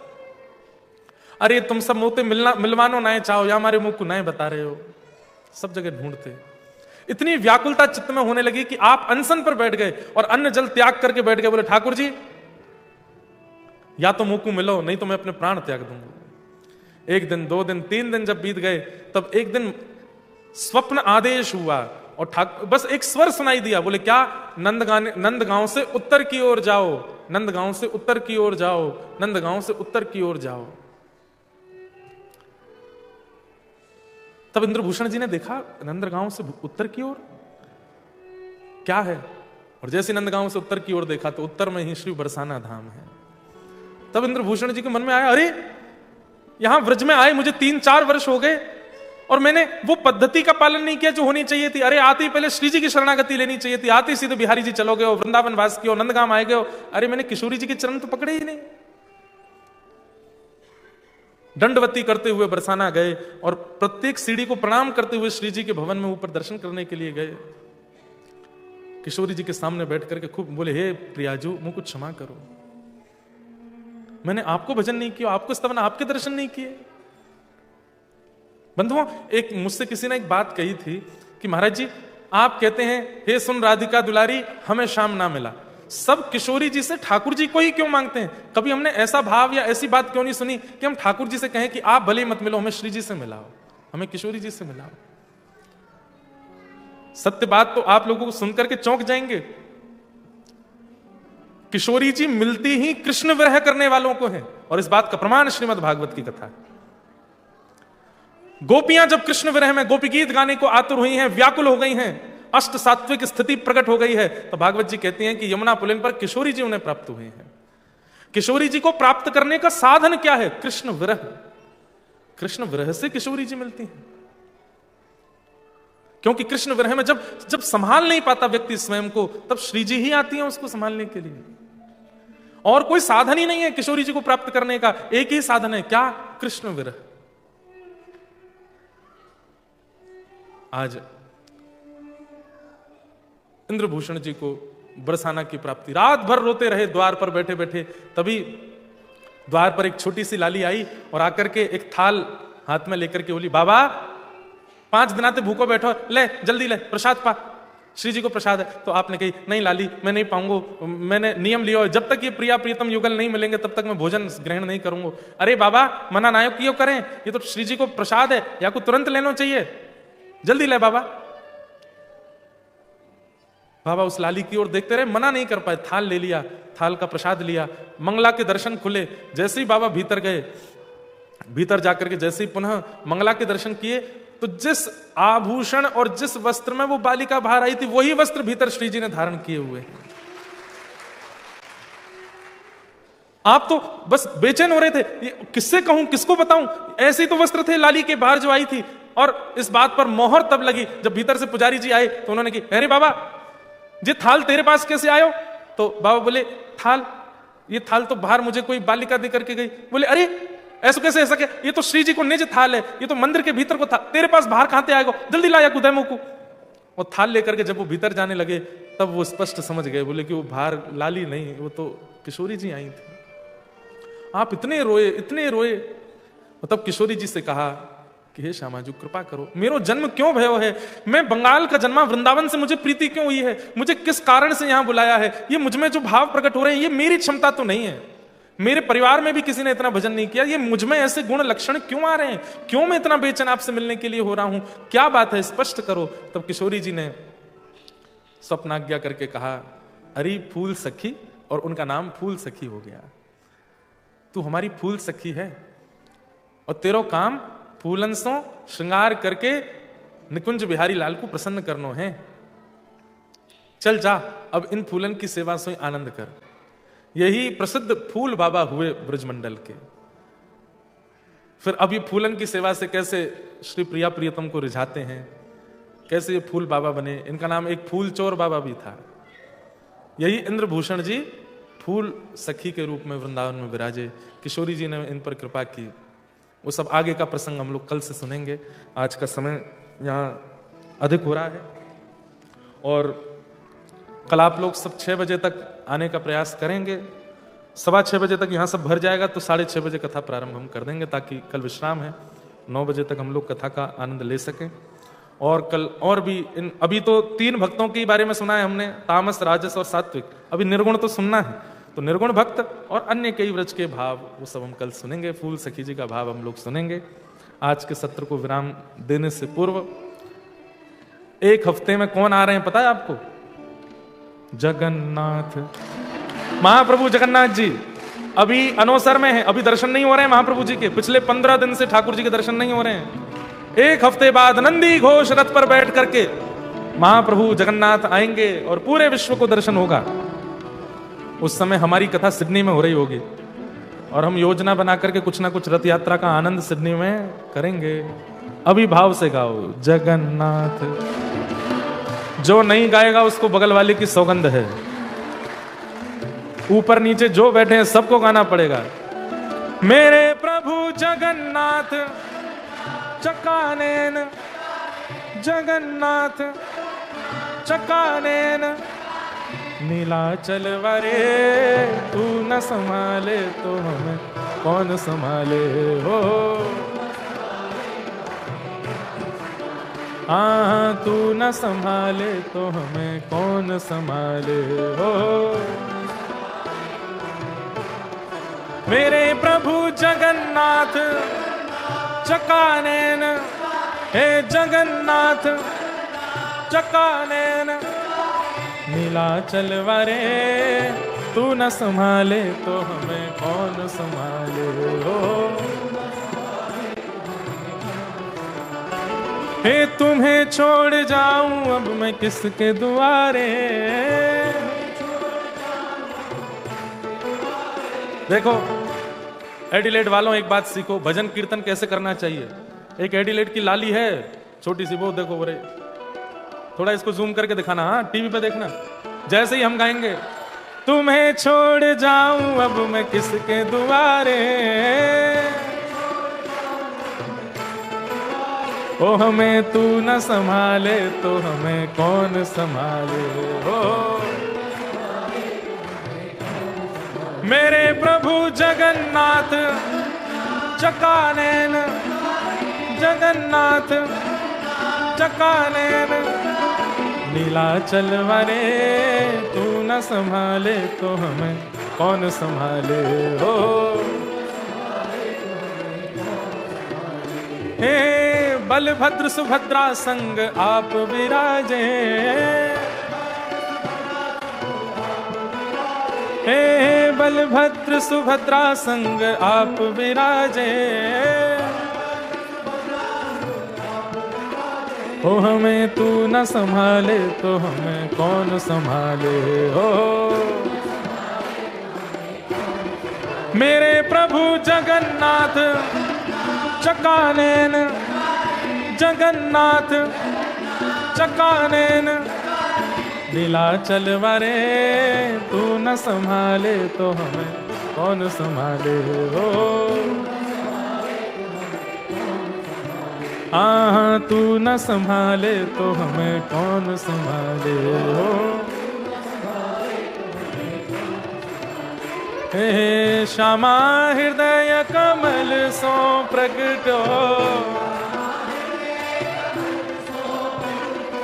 अरे तुम सब मुंह मिलवानो ना चाहो या हमारे मुंह को ना बता रहे हो, सब जगह ढूंढते। इतनी व्याकुलता चित्त में होने लगी कि आप अनशन पर बैठ गए और अन्न जल त्याग करके बैठ गए। बोले ठाकुर जी या तो मुंह को मिलो, नहीं तो मैं अपने प्राण त्याग दूंगा। 1 दिन 2 दिन 3 दिन जब बीत गए, तब एक दिन स्वप्न आदेश हुआ और बस एक स्वर सुनाई दिया। बोले क्या? नंदगांव से उत्तर की ओर जाओ, नंदगांव से उत्तर की ओर जाओ, नंदगांव से उत्तर की ओर जाओ। तब इंद्रभूषण जी ने देखा नंदगांव से उत्तर की ओर क्या है, और जैसे नंदगांव से उत्तर की ओर देखा तो उत्तर में ही श्री बरसाना धाम है। तब इंद्रभूषण जी के मन में आया, अरे यहां व्रज में आए मुझे 3-4 वर्ष हो गए और मैंने वो पद्धति का पालन नहीं किया जो होनी चाहिए थी। अरे आते ही पहले श्री जी की शरणागति लेनी चाहिए थी, आते ही सीधे बिहारी जी चलो गए हो, वृंदावन वास किया, नंदगांव आए गए। अरे मैंने किशोरी जी के चरण तो पकड़े ही नहीं। दंडवती करते हुए बरसाना गए और प्रत्येक सीढ़ी को प्रणाम करते हुए श्री जी के भवन में ऊपर दर्शन करने के लिए गए। किशोरी जी के सामने बैठ करके खूब बोले, हे प्रियाजू मुझको क्षमा करो, मैंने आपको भजन नहीं किया, आपको स्तवन, आपके दर्शन नहीं किए। बंधुओं, एक मुझसे किसी ने एक बात कही थी कि महाराज जी आप कहते हैं हे सुन राधिका दुलारी हमें श्याम ना मिला, सब किशोरी जी से ठाकुर जी को ही क्यों मांगते हैं? कभी हमने ऐसा भाव या ऐसी बात क्यों नहीं सुनी कि हम ठाकुर जी से कहें कि आप भले मत मिलो, हमें श्री जी से मिलाओ, हमें किशोरी जी से मिलाओ। सत्य बात तो आप लोगों को सुनकर के चौंक जाएंगे, किशोरी जी मिलती ही कृष्ण विरह करने वालों को है, और इस बात का प्रमाण श्रीमद् भागवत की कथा। गोपियां जब कृष्ण विरह में गोपी गीत गाने को आतुर हुई हैं, व्याकुल हो गई हैं, अष्ट सात्विक स्थिति प्रकट हो गई है, तो भागवत जी कहती हैं कि यमुना पुलिन पर किशोरी जी उन्हें प्राप्त हुए हैं। किशोरी जी को प्राप्त करने का साधन क्या है? कृष्ण विरह। कृष्ण विरह से किशोरी जी मिलती हैं, क्योंकि कृष्ण विरह में जब संभाल नहीं पाता व्यक्ति स्वयं को, तब श्री जी ही आती हैं उसको संभालने के लिए। और कोई साधन ही नहीं है किशोरी जी को प्राप्त करने का, एक ही साधन है, क्या? कृष्ण विरह। आज इंद्रभूषण जी को बरसाना की प्राप्ति, रात भर रोते रहे द्वार पर बैठे बैठे। तभी द्वार पर एक छोटी सी लाली आई और आकर के एक थाल हाथ में लेकर के बोली, बाबा 5 दिनाते भूखो बैठो, ले जल्दी ले प्रसाद पा, श्री जी को प्रसाद है। तो आपने कही, नहीं लाली मैं नहीं पाऊंगा, मैंने नियम लिया है, जब तक ये प्रिया प्रीतम युगल नहीं मिलेंगे तब तक मैं भोजन ग्रहण नहीं करूंगा। अरे बाबा मना ना क्यों करें, ये तो श्री जी को प्रसाद है, या को तुरंत लेना चाहिए, जल्दी ले बाबा। बाबा उस लाली की ओर देखते रहे, मना नहीं कर पाए, थाल ले लिया, थाल का प्रसाद लिया, मंगला के दर्शन खुले। जैसे ही बाबा भीतर गए, भीतर जाकर के जैसे ही पुनः मंगला के दर्शन किए, तो जिस आभूषण और जिस वस्त्र में वो बालिका बाहर आई थी, वही वस्त्र भीतर श्री जी ने धारण किए हुए। आप तो बस बेचैन हो रहे थे, किससे कहूं, किसको बताऊं, ऐसे ही तो वस्त्र थे लाली के बाहर जो आई थी। और इस बात पर मोहर तब लगी जब भीतर से पुजारी जी आए, तो उन्होंने कहा, अरे बाबा ये थाल तेरे पास कैसे आयो? तो बाबा बोले, थाल, ये थाल तो बाहर मुझे कोई बालिका दे करके गई। बोले, अरे ऐसा कैसे, ऐसा क्या, ये तो श्री जी को निज थाल है, ये तो मंदिर के भीतर को था, तेरे पास बाहर कहां से आएगा, जल्दी लाया कुदैमो को। और थाल लेकर के जब वो भीतर जाने लगे, तब वो स्पष्ट समझ गए, बोले कि वो बाहर लाली नहीं, वो तो किशोरी जी आई थी। आप इतने रोए, इतने रोए। तब किशोरी जी से कहा कि हे श्यामाजू कृपा करो, मेरो जन्म क्यों भयो है, मैं बंगाल का जन्मा, वृंदावन से मुझे प्रीति क्यों हुई है, मुझे किस कारण से यहां बुलाया है, ये मुझ में जो भाव प्रकट हो रहे हैं ये मेरी क्षमता तो नहीं है, मेरे परिवार में भी किसी ने इतना भजन नहीं किया, ये मुझ में ऐसे गुण लक्षण क्यों आ रहे हैं, क्यों मैं इतना बेचैन आपसे मिलने के लिए हो रहा हूं, क्या बात है, स्पष्ट करो। तब किशोरी जी ने स्वप्नाज्ञा करके कहा, अरे फूल सखी, और उनका नाम फूल सखी हो गया। तू हमारी फूल सखी है और तेरो काम फूलन सो श्रृंगार करके निकुंज बिहारी लाल को प्रसन्न करनो है। चल जा, अब इन फूलन की सेवा से आनंद कर। यही प्रसिद्ध फूल बाबा हुए ब्रजमंडल के। फिर अब ये फूलन की सेवा से कैसे श्री प्रिया प्रियतम को रिझाते हैं, कैसे ये फूल बाबा बने। इनका नाम एक फूल चोर बाबा भी था। यही इंद्रभूषण जी फूल सखी के रूप में वृंदावन में विराजे। किशोरी जी ने इन पर कृपा की। वो सब आगे का प्रसंग हम लोग कल से सुनेंगे। आज का समय यहाँ अधिक हो रहा है और कल आप लोग सब 6 बजे तक आने का प्रयास करेंगे। 6:15 बजे तक यहाँ सब भर जाएगा, तो 6:30 बजे कथा प्रारंभ हम कर देंगे, ताकि कल विश्राम है, 9 बजे तक हम लोग कथा का आनंद ले सकें। और कल और भी अभी तो 3 भक्तों के बारे में सुना है हमने, तामस, राजस और सात्विक। अभी निर्गुण तो सुनना है, तो निर्गुण भक्त और अन्य कई व्रज के भाव वो सब हम कल सुनेंगे। फूल सखी जी का भाव हम लोग सुनेंगे। आज के सत्र को विराम देने से पूर्व 1 हफ्ते में कौन आ रहे हैं पता है आपको? जगन्नाथ, महाप्रभु जगन्नाथ जी अभी अनोसर में है, अभी दर्शन नहीं हो रहे हैं महाप्रभु जी के। पिछले 15 दिन से ठाकुर जी के दर्शन नहीं हो रहे हैं। 1 हफ्ते बाद नंदी घोष रथ पर बैठ करके महाप्रभु जगन्नाथ आएंगे और पूरे विश्व को दर्शन होगा। उस समय हमारी कथा सिडनी में हो रही होगी और हम योजना बना करके कुछ ना कुछ रथ यात्रा का आनंद सिडनी में करेंगे। अभी भाव से गाओ जगन्नाथ। जो नहीं गाएगा उसको बगल वाले की सौगंध है। ऊपर नीचे जो बैठे हैं सबको गाना पड़ेगा। मेरे प्रभु जगन्नाथ चकानेन, जगन्नाथ चकानेन, नीलाचल वरे तू न संभाले तो हमें कौन संभाले हो। हाँ तू न संभाले तो हमें कौन संभाले हो। मेरे प्रभु जगन्नाथ चकानेन, हे जगन्नाथ चकानेन, नीलाचल वरे तू न संभाले तो हमें कौन संभाले हो। हे तुम्हें छोड़ जाऊं अब मैं किसके दुआरे। देखो एडिलेड वालों एक बात सीखो, भजन कीर्तन कैसे करना चाहिए। एक एडिलेड की लाली है छोटी सी, वो देखो बोरे, थोड़ा इसको जूम करके दिखाना, हाँ टीवी पे देखना। जैसे ही हम गाएंगे तुम्हें छोड़ जाऊं अब मैं किसके दुआरे, ओ हमें तू न संभाले तो हमें कौन संभाले हो। मेरे प्रभु जगन्नाथ चकानेन, जगन्नाथ चकानेन, नीलाचल वरे तू न संभाले तो हमें कौन संभाले हो। हे बलभद्र सुभद्रा संग आप विराजे, हे बलभद्र सुभद्रा संग आप विराजे, ओ हमें तू न संभाले तो हमें कौन संभाले हो। मेरे प्रभु जगन्नाथ चकानेन, जगन्नाथ चकानेन, नीलाचल वरे तू न संभाले तो हमें कौन संभाले हो। हाँ तू न संभाले तो हमें कौन संभाले हो। हे श्यामा हृदय कमल सो प्रगटो,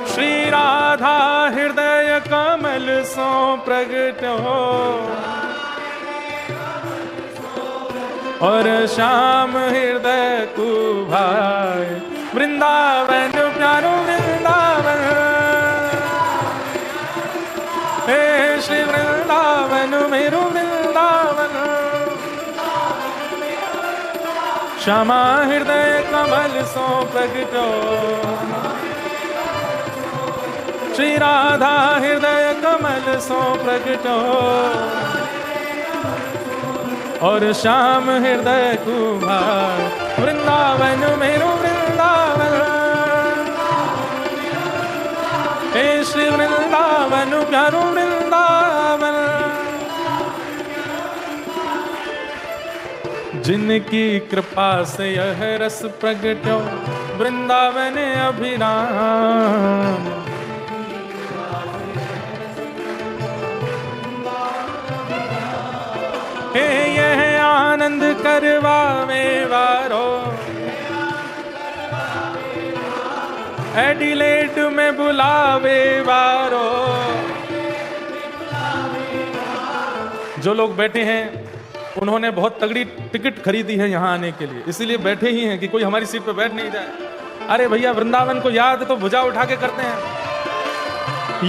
श्री राधा हृदय कमल सो प्रगटो, और श्याम हृदय को भाई वृंदावन प्यारो वृंदावन, हे श्री वृंदावन मेरो वृंदावन, श्यामा हृदय कमल सो प्रगटो, श्री राधा हृदय कमल सो प्रगटो, और श्याम हृदय कुमार वृंदावन मेरो वृंदावन, हे श्री वृंदावन प्यारो वृंदावन, जिनकी कृपा से यह रस प्रगटो वृंदावन अभिराम, आनंद करवावे वारो, एडिलेड में बुलावे वारो। जो लोग बैठे हैं उन्होंने बहुत तगड़ी टिकट खरीदी है यहाँ आने के लिए, इसीलिए बैठे ही हैं कि कोई हमारी सीट पर बैठ नहीं जाए। अरे भैया, वृंदावन को याद तो भुजा उठा के करते हैं।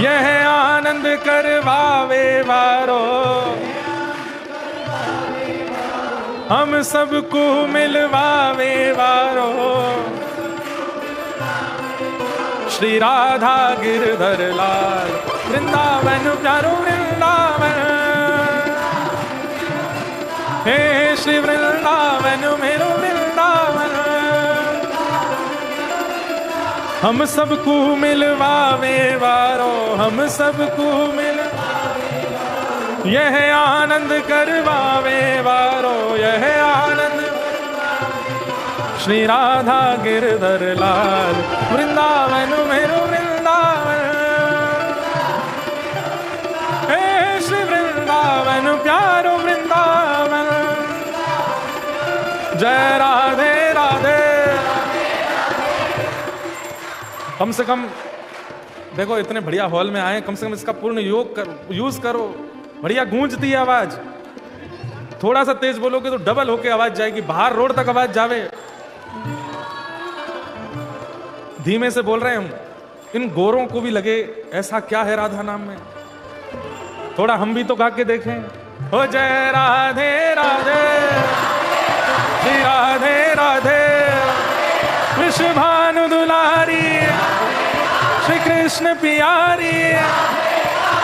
यह आनंद करवावे वारो, हम सबको मिलवावे वारो। श्री राधा गिरधर लाल, वृंदावन प्यारो वृंदावन, हे श्री वृंदावन मेरो वृंदावन। हम सबको मिलवावे वारो, हम सबको यह आनंद करवावे वारो, यह आनंद। श्री राधा गिरधर लाल, वृंदावन मेरो वृंदावन, हे श्री वृंदावन प्यारो वृंदावन। जय राधे राधे। कम से कम देखो, इतने बढ़िया हॉल में आए, कम से कम इसका पूर्ण यूज करो। बढ़िया गूंजती है आवाज, थोड़ा सा तेज बोलोगे तो डबल होके आवाज जाएगी, बाहर रोड तक आवाज जावे। धीमे से बोल रहे हैं, इन गोरों को भी लगे ऐसा क्या है राधा नाम में। थोड़ा हम भी तो गा के देखें। हो जय राधे राधे, श्री राधे राधे, विश्वभानु दुलारी, श्री कृष्ण प्यारी,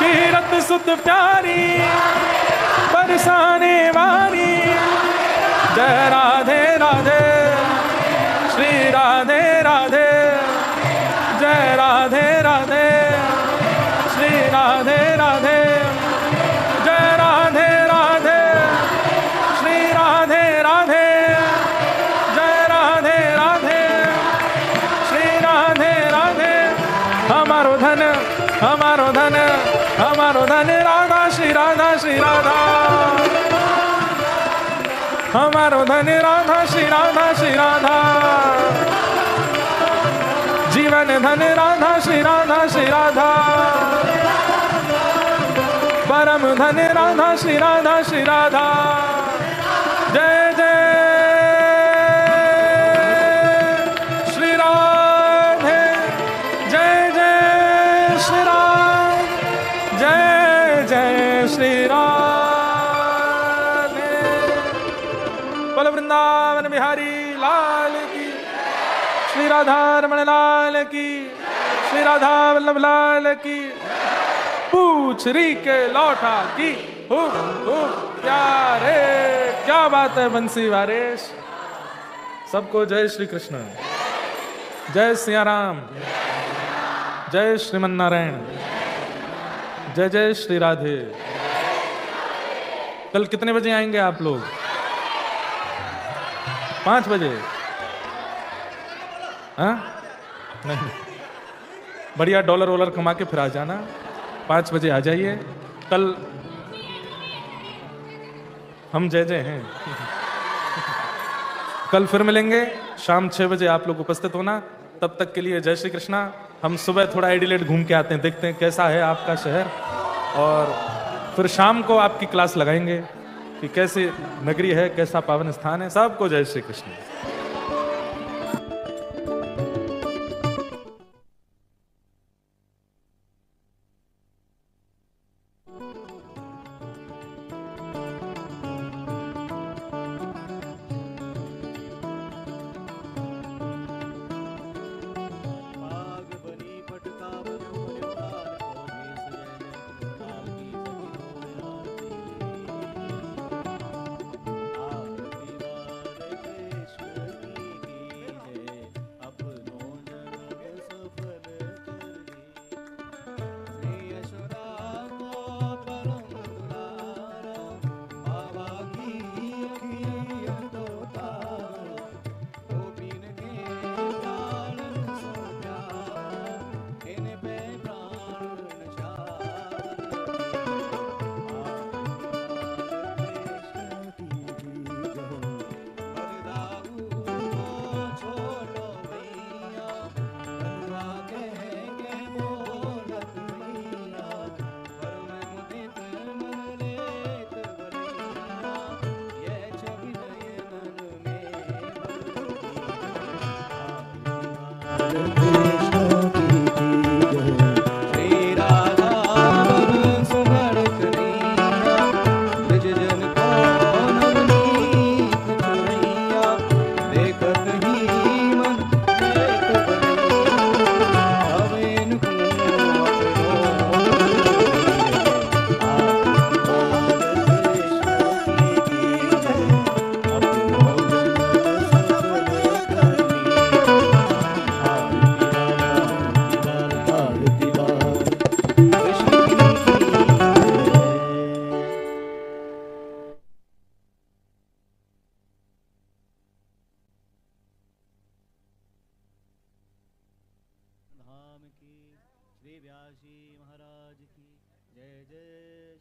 कीरत सुत प्यारी, बरसाने वाली। जय राधे राधे, श्री राधे राधे, जय राधे राधे, श्री राधे राधे, जय राधे राधे, श्री राधे राधे, जय राधे राधे, श्री राधे राधे। हमारो धन, हमारो धन, हमारो धन राधा श्री राधा श्री राधा, हमारो धन राधा श्री राधा श्री राधा, जीवन धन राधा श्री राधा श्री राधा, परम धन राधा श्री राधा श्री राधा। जय जय श्री राधे, जय जय श्री राम, जय जय श्री राधे। बोल वृंदावन बिहारी लाल की, श्री राधा रमण लाल की, श्री राधा वल्लभ लाल की। पूछ री के लौटा की, हुप हुप प्यारे। क्या बात है बंसी वारेश। सबको जय श्री कृष्ण, जय सिया राम, जय श्रीमन नारायण, जय जय श्री राधे। कल कितने बजे आएंगे आप लोग? 5 बजे? हाँ नहीं, बढ़िया डॉलर वॉलर कमा के फिर आ जाना। 5 बजे आ जाइए। कल हम जय जय हैं। कल फिर मिलेंगे शाम 6 बजे, आप लोग उपस्थित होना। तब तक के लिए जय श्री कृष्णा। हम सुबह थोड़ा एडिलेड घूम के आते हैं, देखते हैं कैसा है आपका शहर, और फिर शाम को आपकी क्लास लगाएंगे कि कैसी नगरी है, कैसा पावन स्थान है। सबको जय श्री कृष्ण। कृष्ण की जय। श्री राधा वन सुमर कन्हैया, ब्रज जन को नवनीत चुनैया, देखत ही मन देख बनैया, हवे इनको अपनो धाम की, श्री व्यास जी महाराज की जय। जय